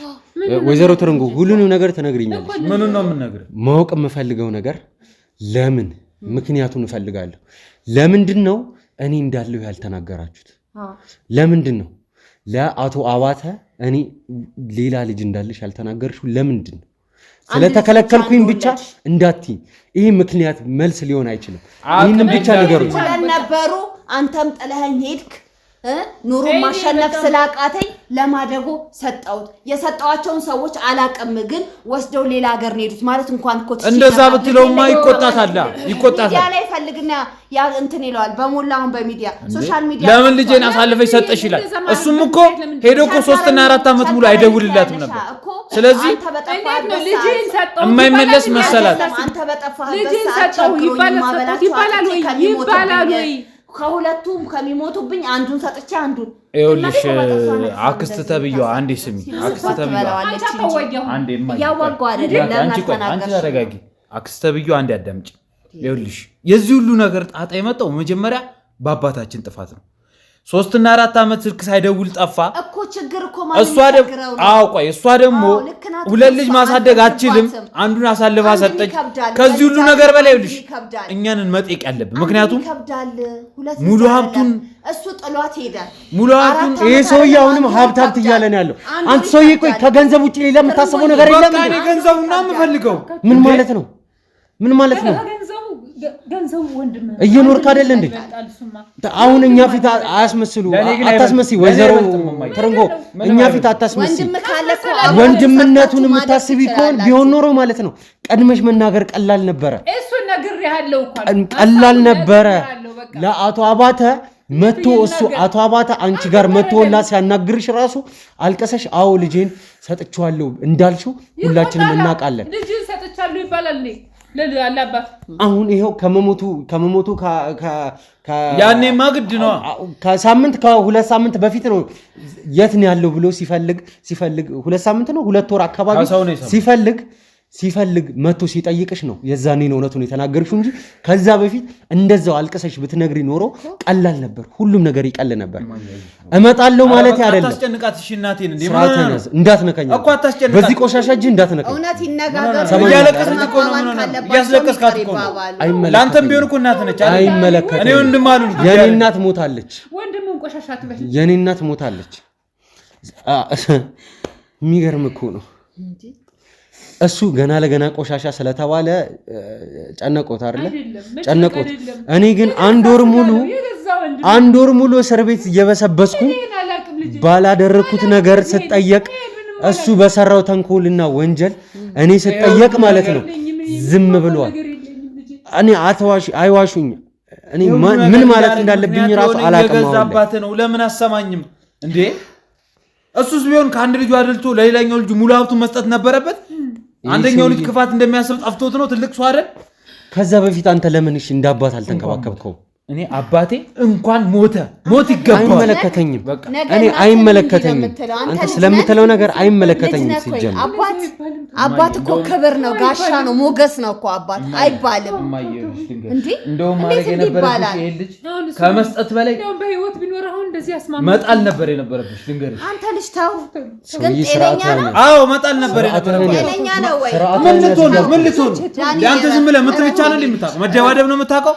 ወይዘሮ ትርንጎ ሁሉንም ነገር ትነግሪኛለሽ ምን ነው የምነግርህ ማወቅ የምፈልገው ነገር ለምን ምክንያቱን እፈልጋለሁ ለምንድነው እኔ እንዳለው ያልተናገራችሁት ለምንድነው ለአቶ አባተ እኔ ሌላ ልጅ እንዳለሽ ያልተናገርሽው ለምንድነው ስለተከለከልኩኝ ብቻ እንዳትይ ይሄ ምክንያት መልስ ሊሆን አይችልም ይሄንን ብቻ ነገሩኝ ስለነበሩ አንተም ጥለኸኝ ሄድክ ኑሮ ማሸነፍ ስላቃተኝ ለማደጎ ሰጣውት የሰጣዋቸውን ሰዎች አላቀም ግን ወስደው ሌላ ሀገር ሄዱት ማለት እንኳን ኮት እንደዛ ብትለውማ ይቆጣታል ሚዲያ ላይ ፈልግና ያ እንትን ይለዋል በሞላውን በሚዲያ ሶሻል ሚዲያ ለምን ልጄን አሳልፈሽ ሰጠሽ ይላል እሱም እኮ ሄዶ እኮ 3 እና 4 አመት ሙሉ አይደውልላትም ነበር ስለዚህ ልጄን ሰጣው የማይመለስ መሰላት አንተ በጠፋህበት ሰዓት ይባላል ወይ ከሁለቱም ከሚሞቱብኝ አንዱን ሰጥቼ አንዱን ይኸውልሽ አክስት ተብዬው አንዴ ስሚ አክስት ተብዬው አንዴ ያዋጋው አይደለም አንቺ ተረጋጊ አክስት ተብዬው አንዴ አዳምጪ ይኸውልሽ የዚህ ሁሉ ነገር ጣጣ የመጣው መጀመሪያ በአባታችን ጥፋት ነው 3 እና 4 አመት ስልክ ሳይደውል ጠፋ እኮ ችግር እኮ ማለት እሷ ደግሞ ሁለት ልጅ ማሳደግ አትችልም አንዱን አሳልፋ ሰጠች ከዚህ ሁሉ ነገር በላይ ይልሽ እኛንን መጠየቅ ያለብን ምክንያቱም ሙሉ ሀብቱን እሱ ጥሏት ሄዳል ሙሉ ሀብቱን ይሄ ሰውዬ አሁንም ሀብት እያለን ያለው አንተ ሰውዬ ቆይ ከገንዘብ ውጪ ሌላ የምታስበው ነገር የለም በቃ እኔ ገንዘቡና የምፈልገው ምን ማለት ነው ገንዘቡ ወንድም እየኖርክ አይደል እንዴ አሁን እኛ ፊት አያስመስሉ አታስመስይ ወይዘሮ ትርንጎ እኛ ፊት አታስመስይ ወንድምነቱን የምታስቢ ከሆነ ቢሆን ኖሮ ማለት ነው ቀድመሽ መናገር ቀላል ነበረ እሱ ነግሬሃለሁ እኮ ቀላል ነበረ ለአቶ አባተ መጥቶ እሱ አቶ አባተ አንቺ ጋር መጥቶላ ሲያናግርሽ ራሱ አልቀሰሽ አዎ ልጄን ሰጥቻለሁ እንዳልሽው ሁላችንም እናውቃለን ልጄን ሰጥቻለሁ ይባላል እንዴ ለአላባት አሁን ይሄው ከመሞቱ ያኔ ማግድ ነው ከሳምንት ከሁለት ሳምንት በፊት ነው የት ነው ያለው ብሎ ሲፈልግ ሁለት ሳምንት ነው ሁለት ወር አካባቢ ሲፈልግ መጥቶ ሲጠይቅሽ ነው የዛኔ ነው እውነቱን የተናገርሽው እንጂ ከዛ በፊት እንደዛው አልቀሰሽ ብትነግሪ ኖሮ ቀላል ነበር ሁሉም ነገር ይቀል ነበር እመጣለሁ ማለት አይደለም አታስጨንቃት እሺ እናቴን እንዴ እንዳትነካኝ እኮ አታስጨንቃት በዚህ ቆሻሻ እጅ እንዳትነካኝ እውነት ይነጋገር ያለቀሰች እኮ ነው ያስለቀስካት እኮ ላንተም ቢሆን እኮ እናት ነች አይመለከተኝ እኔ ወንድም አሉ የኔ እናት ሞታለች ወንድሙን ቆሻሻት በፊት የኔ እናት ሞታለች የሚገርም እኮ ነው እሱ ገና ለገና ቆሻሻ ስለተባለ ጨነቆት አይደለ ጨነቆት እኔ ግን አንድ ወር ሙሉ እስር ቤት እየበሰበስኩ ባላደረኩት ነገር ስጠየቅ እሱ በሰራው ተንኮልና ወንጀል እኔ ስጠየቅ ማለት ነው ዝም ብሏል እኔ አይዋሹኝ እኔ ምን ማለት እንዳለብኝ ራሱ አላቀማው ገዛባት ነው ለምን አሰማኝም እንዴ እሱስ ቢሆን ከአንድ ልጅ አድልቶ ለሌላኛው ልጅ ሙሉ ሀብቱን መስጠት ነበረበት አንደኛው ልጅ ክፋት እንደሚያስብ ጠፍቶት ነው ትልቅ ሰው አይደል ከዛ በፊት አንተ ለምን እሺ እንዳባት አልተንከባከብከው እኔ አባቴ እንኳን ሞት ይገባል አይመለከተኝም እኔ አይመለከተኝም አንተ ስለምትለው ነገር አይመለከተኝም ሲጀምር አባት እኮ ክብር ነው ጋሻ ነው ሞገስ ነው እኮ አባት አይባልም እንዴ እንደው ማረግ የነበረብሽ ይሄ ልጅ ከመስጠት በላይ በህይወት ቢኖር አሁን እንደዚህ ያስማማ መጣል ነበር የነበረብሽ ልንገርሽ አንተ ልጅ ታው ግን ጤነኛ ነው አዎ መጣል ነበር የነበረብሽ ጤነኛ ነው ወይ ምን ልትሆን ያንተ ዝም ብለህ ምትብቻ ነው እንደምታውቀው መደባደብ ነው የምታውቀው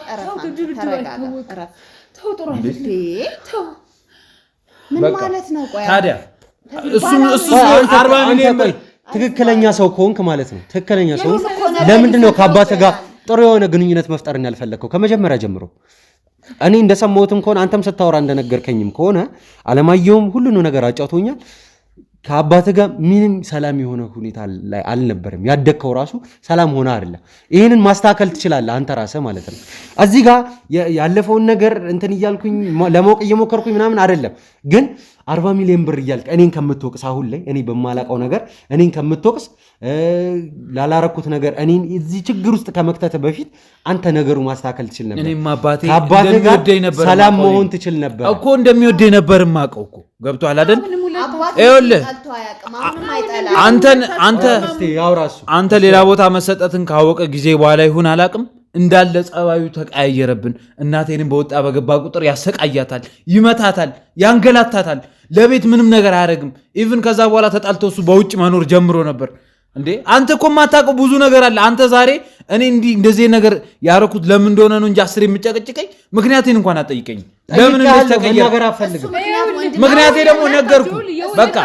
ምን ማለት ነው ቆይ ታዲያ እሱ 40 ሚሊዮን ብር ትክክለኛ ሰው ከሆንክ ማለት ነው ትክክለኛ ሰው ለምንድነው ከአባትህ ጋር ጥሩ የሆነ ግንኙነት መፍጠርን ያልፈለከው ከመጀመሪያ ጀምሮ እኔ እንደሰማሁትም ከሆነ አንተም ስታወራ እንደነገርከኝም ከሆነ አለማየሁም ሁሉን ነገር አጫውቶኛል ከአባትህ ጋር ምንም ሰላም የሆነ ሁኔታ ላይ አልነበረም ያደከው ራሱ ሰላም ሆነ አይደለም ይሄንን ማስተካከል ትችላለህ አንተ ራስህ ማለት ነው እዚህ ጋር ያለፈውን ነገር እንትን ይያልኩኝ ለማወቅ እየሞከርኩኝ ምናምን አይደለም ግን 40 ሚሊዮን ብር ይያልክ እኔን ከምትወቅስ አሁን ላይ እኔ በማላቀው ነገር እኔን ከምትወቅስ ላላረኩት ነገር እኔን እዚህ ችግር ውስጥ ከመክተት በፊት አንተ ነገሩ ማስተካከል ትችል ነበር እኔም አባቴ እንደሚወደኝ ነበር ሰላም መሆን ትችል ነበር እኮ እንደሚወደኝ ነበር ማቀው እኮ ገብቷል አይደል ይኸውልህ አንተ ሌላ ቦታ መሰጠትን ካወቀ ጊዜ በኋላ ይሁን አላቅም እንዳለ ጸባዩ ተቀያየረብን። እናቴንም በወጣ በገባ ቁጥር ያሰቃያታል፣ ይመታታል፣ ያንገላታታል። ለቤት ምንም ነገር አያደርግም። ኢቭን ከዛ በኋላ ተጣልተው እሱ በውጭ መኖር ጀምሮ ነበር። እንዴ አንተ እኮ የማታውቀው ብዙ ነገር አለ። አንተ ዛሬ እኔ እንደዚህ ነገር ያረኩት ለምን እንደሆነ ነው እንጂ 10 የምጨቀጭቀኝ ምክንያቴን እንኳን አጠይቀኝ። ለምን እንደተቀየረ ምክንያቴ ደግሞ ነገርኩ። በቃ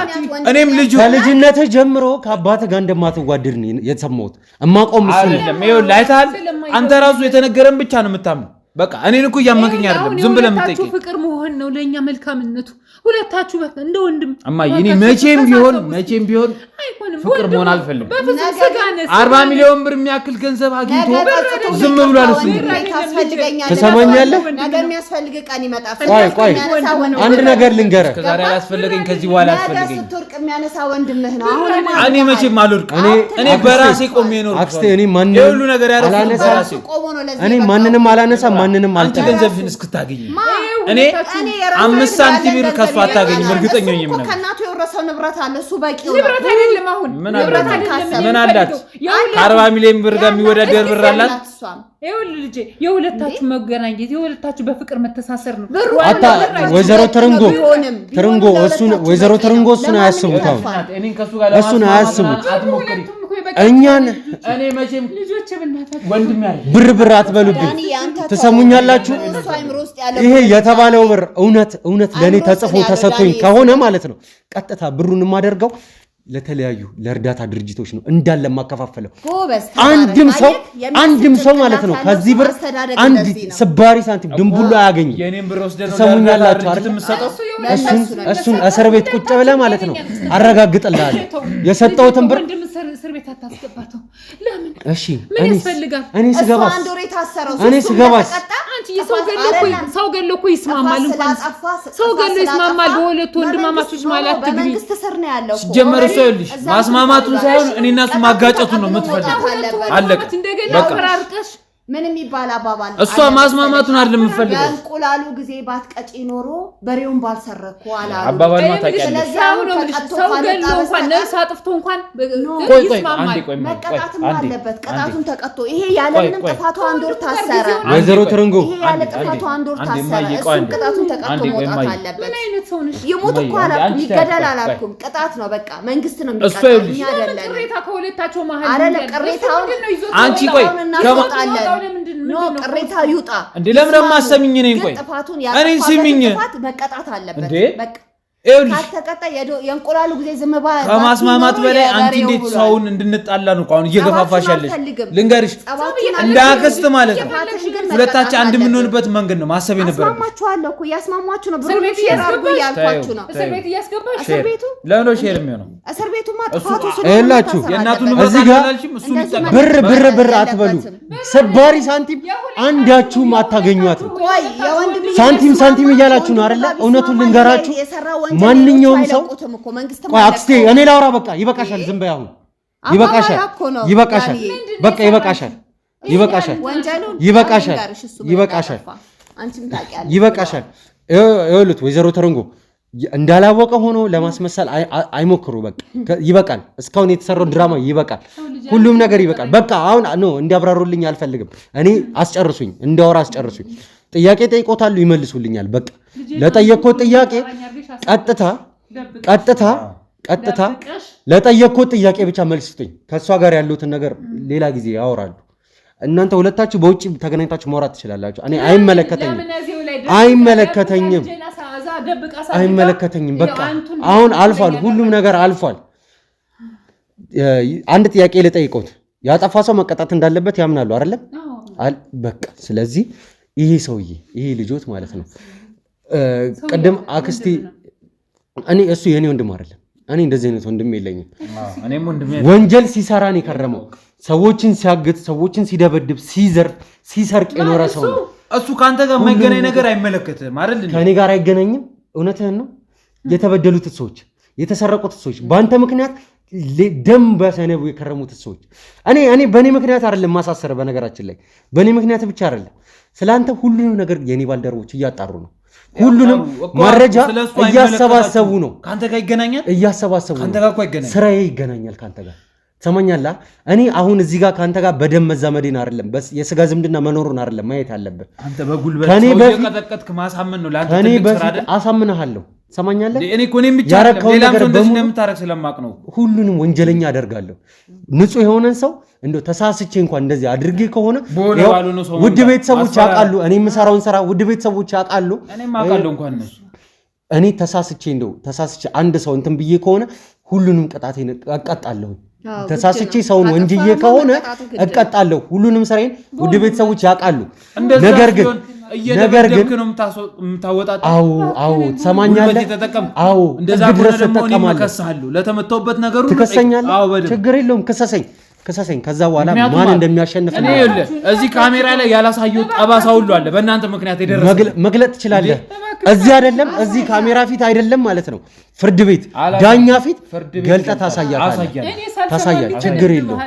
እኔም ከልጅነትህ ጀምሮ ከአባትህ ጋር እንደማትዋደድ ነው የሰማሁት። እማቆም እሱ አይደለም። ይኸውልህ አይተሃል። አንተ ራሱ የተነገረን ብቻ ነው የምታምነው። በቃ እኔን እኮ እያመንከኝ አይደለም፣ ዝም ብለህ የምትጠይቀኝ። ፍቅር መሆን ነው ለኛ መልካምነቱ። ሁለታችሁ በቃ እንደ ወንድም እማዬ፣ እኔ መቼም ቢሆን ፍቅር መሆን አልፈልግም። 40 ሚሊዮን ብር የሚያክል ገንዘብ አግኝቶ ዝም ብሏል። እሱ ትሰማኛለህ? ነገር የሚያስፈልግ ቀን ይመጣል። ቆይ አንድ ነገር ልንገርህ። ከዛሬ አላስፈልገኝ፣ ከዚህ በኋላ አላስፈልገኝ። ስትወርቅ የሚያነሳ ወንድምህ ነው። አሁን እኔ መቼም አልወድቅም። እኔ በራሴ ቆሜ ነው አክስቴ። እኔ ሁሉ ነገር ያደረኩት በራሴ። እኔ ማንንም አላነሳም፣ ማንንም አንተ ገንዘብህን እስክታገኝ እኔ 5 ሳንቲም ብር ከሱ አታገኝም። እርግጠኛ ነኝ። ምን ከእናቱ የወረሰው ንብረት አለ፣ እሱ በቂው ነው። ንብረት አይደለም። አሁን ምን አላት? 40 ሚሊዮን ብር ጋር የሚወዳደር ብር አላት። ይኸውልህ ልጄ፣ የሁለታችሁ መገናኘት የሁለታችሁ በፍቅር መተሳሰር ነው። አታ ወይዘሮ ትርንጎ ወይዘሮ ትርንጎ እሱን አያስቡት። እሱን አያስቡት። እኛን እኔ መቼም ልጆች ብናታችሁ ብር አትበሉብኝ። ትሰሙኛላችሁ? ይሄ የተባለው ብር እውነት ለኔ ተጽፎ ተሰጥቶኝ ከሆነ ማለት ነው ቀጥታ ብሩን የማደርገው ለተለያዩ ለእርዳታ ድርጅቶች ነው እንዳለ ማከፋፈለው። አንድም ሰው ማለት ነው ከዚህ ብር አንድ ስባሪ ሳንቲም ድንቡላ አያገኝ። ሰሙኛላችሁ አይደል? እሱን እስር ቤት ቁጭ ብለህ ማለት ነው አረጋግጥልሃለሁ የሰጠሁትን ብር እስር ቤት አታስገባተው። ለምን? እሺ ምን ያስፈልጋል? እኔ ስገባስ አንቺ ሰው ገሎ እኮ ይስማማል። እንኳን ሰው ገሎ ይስማማል። በሁለት ወንድማማቾች ማለት በመንግስት ስር ነው ያለው እኮ ጀመረ። ሰው ይልሽ ማስማማቱን ሳይሆን እኔና እሱ ማጋጨቱን ነው የምትፈልገው። አለቀ በቃ። ምንም ይባል አባባል እሷ ማስማማቱን አይደለም የምፈልገው። እንቁላሉ ጊዜ ባትቀጪ ኖሮ በሬውን ባልሰረኩ አላሉ አባባል ማታውቂያለሽ። ሰው ገሎ እንኳን ነፍስ አጥፍቶ እንኳን ይስማማል። መቀጣትም አለበት። ቅጣቱን ተቀጥቶ ይሄ ያለምንም ጥፋቱ አንድ ወር ታሰረ። ወይዘሮ ትርንጎ ይሄ ያለ ጥፋቱ አንድ ወር ታሰረ። እሱም ቅጣቱን ተቀጥቶ መውጣት አለበት። ምን አይነት ሰው ነሽ? ይሙት እኮ አላልኩም፣ ይገደል አላልኩም። ቅጣት ነው በቃ። መንግስት ነው የሚቀጣው፣ እኛ አይደለም። ቅሬታ ከሁለታቸው መሀል አይደለም። ቅሬታውን አንቺ ቆይ ኖ ቅሬታ ይውጣ እንዴ! ለምን ማሰሚኝ ነኝ? ቆይ እኔን ስሚኝ፣ መቀጣት አለበት በቃ። ካልተቀጣ የእንቁላሉ ጊዜ ዝም ባለ ከማስማማት በላይ አንቺ እንዴት ሰውን እንድንጣላ ነው አሁን እየገፋፋሽ ያለሽ? ልንገርሽ እንዳከስት ማለት ነው። ሁለታችን አንድ የምንሆንበት መንገድ ነው ማሰብ የነበረብሽ። ያስማማችኋለሁ እኮ ያስማማችሁ ነው። ብሩ ሼር አድርጉ ያልኳችሁ ነው። እስር ቤት እያስገባሽ እስር ቤቱ ለምን ሼር የሚሆነው? እስር ቤቱማ ጥፋቱ ስለላችሁ የእናቱን እዚህ ጋር ብር አትበሉ። ሰባሪ ሳንቲም አንዳችሁም አታገኟትም። ሳንቲም እያላችሁ ነው አይደለ? እውነቱን ልንገራችሁ ማንኛውም ሰው ቆይ አክስቴ እኔ ላውራ። በቃ ይበቃሻል። ዝም በይ አሁን ይበቃሻል። በቃ ይበቃሻል። ይኸውልህ ወይዘሮ ተረንጎ እንዳላወቀ ሆኖ ለማስመሰል አይሞክሩ። በቃ ይበቃል። እስካሁን የተሰራው ድራማ ይበቃል። ሁሉም ነገር ይበቃል። በቃ አሁን ነው እንዲያብራሩልኝ አልፈልግም። እኔ አስጨርሱኝ፣ እንዳወራ አስጨርሱኝ። ጥያቄ ጠይቆታሉ፣ ይመልሱልኛል። በቃ ለጠየቅኩት ጥያቄ ቀጥታ ለጠየቅኩት ጥያቄ ብቻ መልስ ስጡኝ። ከእሷ ጋር ያሉትን ነገር ሌላ ጊዜ ያወራሉ። እናንተ ሁለታችሁ በውጭ ተገናኝታችሁ ማውራት ትችላላችሁ። እኔ አይመለከተኝም። በቃ አሁን አልፏል፣ ሁሉም ነገር አልፏል። አንድ ጥያቄ ልጠይቆት፣ ያጠፋ ሰው መቀጣት እንዳለበት ያምናሉ አይደለም? በቃ ስለዚህ ይሄ ሰውዬ ይሄ ልጆት ማለት ነው። ቀደም አክስቴ እኔ እሱ የኔ ወንድም አይደለም። እኔ እንደዚህ አይነት ወንድም የለኝም። ወንጀል ሲሰራ ነው የከረመው። ሰዎችን ሲያግት፣ ሰዎችን ሲደበድብ፣ ሲዘርፍ፣ ሲሰርቅ የኖረ ሰው ነው። እሱ ካንተ ጋር የማይገናኝ ነገር አይመለከትም አይደል? ከኔ ጋር አይገናኝም። እውነትህን ነው። የተበደሉት ሰዎች፣ የተሰረቁት ሰዎች፣ በአንተ ምክንያት ደም በሰነቡ የከረሙት ሰዎች እኔ በእኔ ምክንያት አይደለም ማሳሰረ። በነገራችን ላይ በእኔ ምክንያት ብቻ አይደለም ስላንተ ሁሉንም ነገር የኔ ባልደረቦች እያጣሩ ነው። ሁሉንም መረጃ እያሰባሰቡ ነው። ካንተ ጋር ይገናኛል። እያሰባሰቡ ነው። ካንተ ጋር እኮ ይገናኛል። ስራዬ ይገናኛል ካንተ ጋር ሰማኛላ እኔ አሁን እዚህ ጋር ካንተ ጋር በደም መዛመዴን አይደለም የስጋ ዝምድና መኖሩን አይደለም ማየት አለብህ። አንተ በጉልበት ሰው የቀጠቀጥክ ማሳመን ነው ላንተ ትልቅ ስራ አይደል? አሳምንሃለሁ። ሰማኛላ እኔ እኮ እኔም ብቻ ሌላም ሰው እንደዚህ እንደምታረግ ስለማቅ ነው። ሁሉንም ወንጀለኛ አደርጋለሁ። ንጹህ የሆነን ሰው እንደው ተሳስቼ እንኳን እንደዚህ አድርጌ ከሆነ ውድ ቤተሰቦች ያውቃሉ። እኔ የምሰራውን ስራ ውድ ቤተሰቦች ያውቃሉ። እኔም አውቃለሁ እንኳን እነሱ እኔ ተሳስቼ አንድ ሰው እንትን ብዬ ከሆነ ሁሉንም ቅጣቴን እቀጣለሁ። ተሳስቼ ሰውን ወንጅዬ ከሆነ እቀጣለሁ። ሁሉንም ስራዬን ውድ ቤተሰቦች ያውቃሉ። ነገር ግን ነው የምታወጣጣው። አዎ ትሰማኛለህ? አዎ እንደዛ ድረስ ተጠቀማለሁ። ለተመተውበት ነገሩ ትከሰኛለህ። ችግር የለውም ክሰሰኝ። ከዛ በኋላ ማን እንደሚያሸንፍ እኔ እዚህ ካሜራ ላይ ያላሳየው ጠባሳ ሁሉ አለ። በእናንተ ምክንያት የደረሰ መግለጥ ትችላለህ። እዚህ አይደለም እዚህ ካሜራ ፊት አይደለም ማለት ነው፣ ፍርድ ቤት ዳኛ ፊት ገልጠህ ታሳያለህ። ችግር የለውም።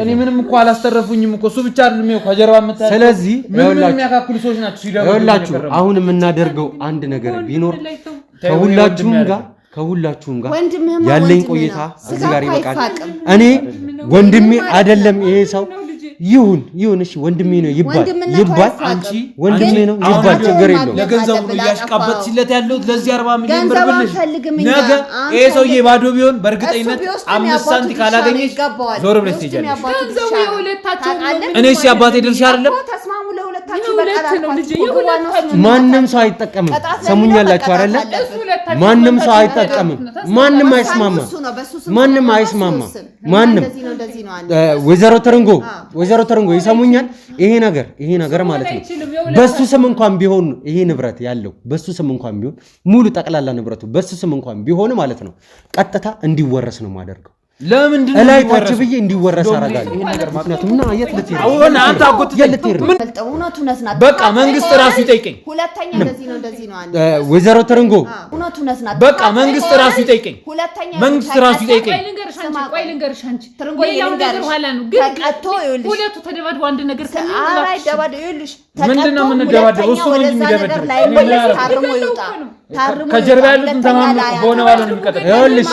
እኔ ምንም እኮ አላስተረፉኝም እኮ እሱ ብቻ አይደለም እኮ ከጀርባ የምታየው። ስለዚህ የሚያካክሉ ሰዎች ናቸው ይኸውላችሁ አሁን የምናደርገው አንድ ነገር ቢኖር ከሁላችሁም ጋር ያለኝ ቆይታ እዚህ ጋር ይበቃል። እኔ ወንድሜ አይደለም ይሄ ሰው ይሁን እሺ ወንድሜ ነው ይባል አንቺ ወንድሜ ነው ይባል ችግር የለውም። ለገንዘቡ ያሽቃበጥሽለት ያለው ለዚህ 40 ሚሊዮን ብር ብለሽ ነገ ይሄ ሰውዬ ባዶ ቢሆን በእርግጠኝነት 5 ሳንቲ ካላገኘሽ ዞር ብለሽ ትሄጃለሽ። ገንዘቡ የሁለታችሁ እኔ አባቴ ድርሻ አይደለም። ማንም ሰው አይጠቀምም። ሰሙኛላችሁ አይደለ? ማንም ሰው አይጠቀምም። ማንም አይስማማ። ማንም ወይዘሮ ተረንጎ ይሰሙኛል። ይሄ ነገር ማለት ነው በሱ ስም እንኳን ቢሆን ይሄ ንብረት ያለው በሱ ስም እንኳን ቢሆን ሙሉ ጠቅላላ ንብረቱ በሱ ስም እንኳን ቢሆን ማለት ነው ቀጥታ እንዲወረስ ነው ማደርገው። ለምንድን ነው ላይ ታች ብዬ እንዲወረስ አደርጋለሁ። ምክንያቱም እና የት ልትሄድ አንተ አጎት በቃ መንግስት ራሱ ይጠይቀኝ። ሁለተኛ እንደዚህ ነው አንተ ወይዘሮ ተረንጎ በቃ መንግስት ራሱ ይጠይቀኝ። መንግስት ራሱ ይጠይቀኝ። ቆይ ልንገርሽ አንቺ ሌላው ነገር ኋላ ነው ግን ተቀጥቶ ይኸውልሽ ሁለቱ ተደባድበው አንድ ነገር ይኸውልሽ ምንድነው የምንደባደበው? እሱ ነው የሚደበደበው። ከጀርባ ያሉትን ተማምኖ ሆነ ባለው ነው የሚቀጥለው። ይኸውልሽ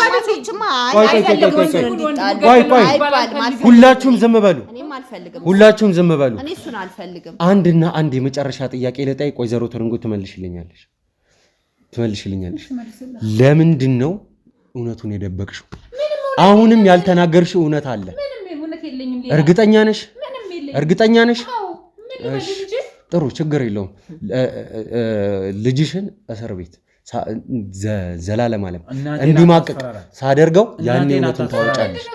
ቆይ ሁላችሁም ዝም በሉ። ሁላችሁም ዝም በሉ። እኔ እሱን አልፈልግም። አንድ የመጨረሻ ጥያቄ ልጠይቅ። ወይዘሮ ተረንጎ ትመልሽልኛለሽ? ለምንድን ነው እውነቱን የደበቅሽው? አሁንም ያልተናገርሽው እውነት አለ? እርግጠኛ ነሽ? እሺ ጥሩ ችግር የለውም። ልጅሽን እስር ቤት ዘላለም ዓለም እንዲማቅቅ ሳደርገው ያኔ እውነቱን ታወጫለሽ።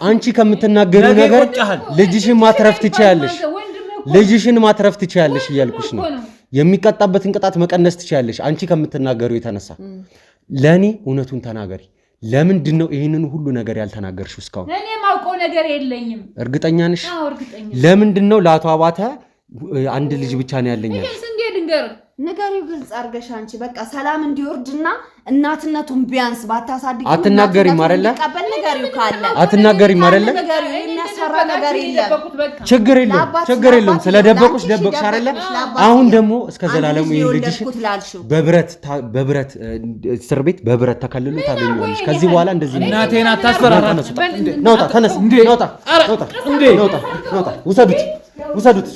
አንቺ ከምትናገሪው ነገር ልጅሽን ማትረፍ ትችያለሽ እያልኩሽ ነው። የሚቀጣበትን ቅጣት መቀነስ ትችያለሽ አንቺ ከምትናገሪው የተነሳ። ለኔ እውነቱን ተናገሪ። ለምንድን ነው ይሄንን ሁሉ ነገር ያልተናገርሽው እስካሁን? እኔ ማውቀው ነገር የለኝም። እርግጠኛ ነሽ? አዎ እርግጠኛ። ለምንድን ነው ለአቶ አባተ አንድ ልጅ ብቻ ነው ያለኝ? ንገሪው ግልጽ አድርገሽ አንቺ በቃ ሰላም እንዲወርድና እናትነቱን ቢያንስ ባታሳድጊ አትናገሪም አይደለ? አትናገሪም አይደለ? የሚያሰራ ነገር የለም። ችግር የለውም። ስለደበቁሽ ደበቅሽ አይደለ? አሁን ደግሞ እስከ ዘላለሙ ልጅሽ በብረት እስር ቤት በብረት ተከልሎ ታገኘዋለሽ። ከዚህ በኋላ እንደዚህ እናቴን አታስፈራራ። ነውጣ ተነስ፣ ነውጣ ውሰዱት።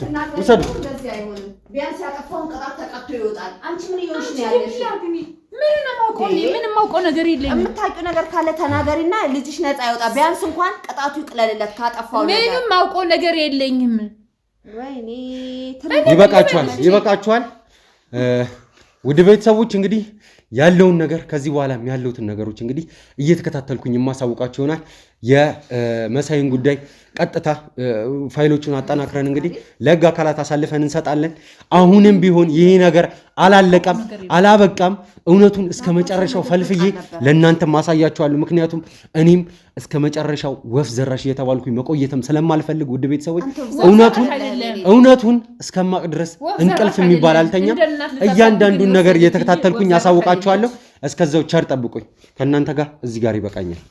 ቢያንስ ያጠፋውን ቅጣት ተቀጥቶ ይወጣል። አንቺ ምን ይሆንሽ ነው ያለሽ? ምንም ማውቀው ነገር የለኝም። የምታውቂው ነገር ካለ ተናገሪና ልጅሽ ነፃ ይወጣ። ቢያንስ እንኳን ቅጣቱ ይቅለልለት ካጠፋው ነገር። ምንም ማውቀው ነገር የለኝም። ወይኔ ይበቃችኋል። ውድ ቤተሰቦች እንግዲህ ያለውን ነገር ከዚህ በኋላ ያለውትን ነገሮች እንግዲህ እየተከታተልኩኝ የማሳውቃችሁ ይሆናል። የመሳይን ጉዳይ ቀጥታ ፋይሎቹን አጠናክረን እንግዲህ ለህግ አካላት አሳልፈን እንሰጣለን። አሁንም ቢሆን ይሄ ነገር አላለቀም፣ አላበቃም። እውነቱን እስከ መጨረሻው ፈልፍዬ ለእናንተ ማሳያችኋለሁ። ምክንያቱም እኔም እስከ መጨረሻው ወፍ ዘራሽ እየተባልኩኝ መቆየትም ስለማልፈልግ ውድ ቤተሰቦች እውነቱን እስከማቅ ድረስ እንቅልፍ የሚባል አልተኛ። እያንዳንዱን ነገር እየተከታተልኩኝ ያሳውቃችኋለሁ። እስከዛው ቸር ጠብቁኝ። ከእናንተ ጋር እዚህ ጋር ይበቃኛል።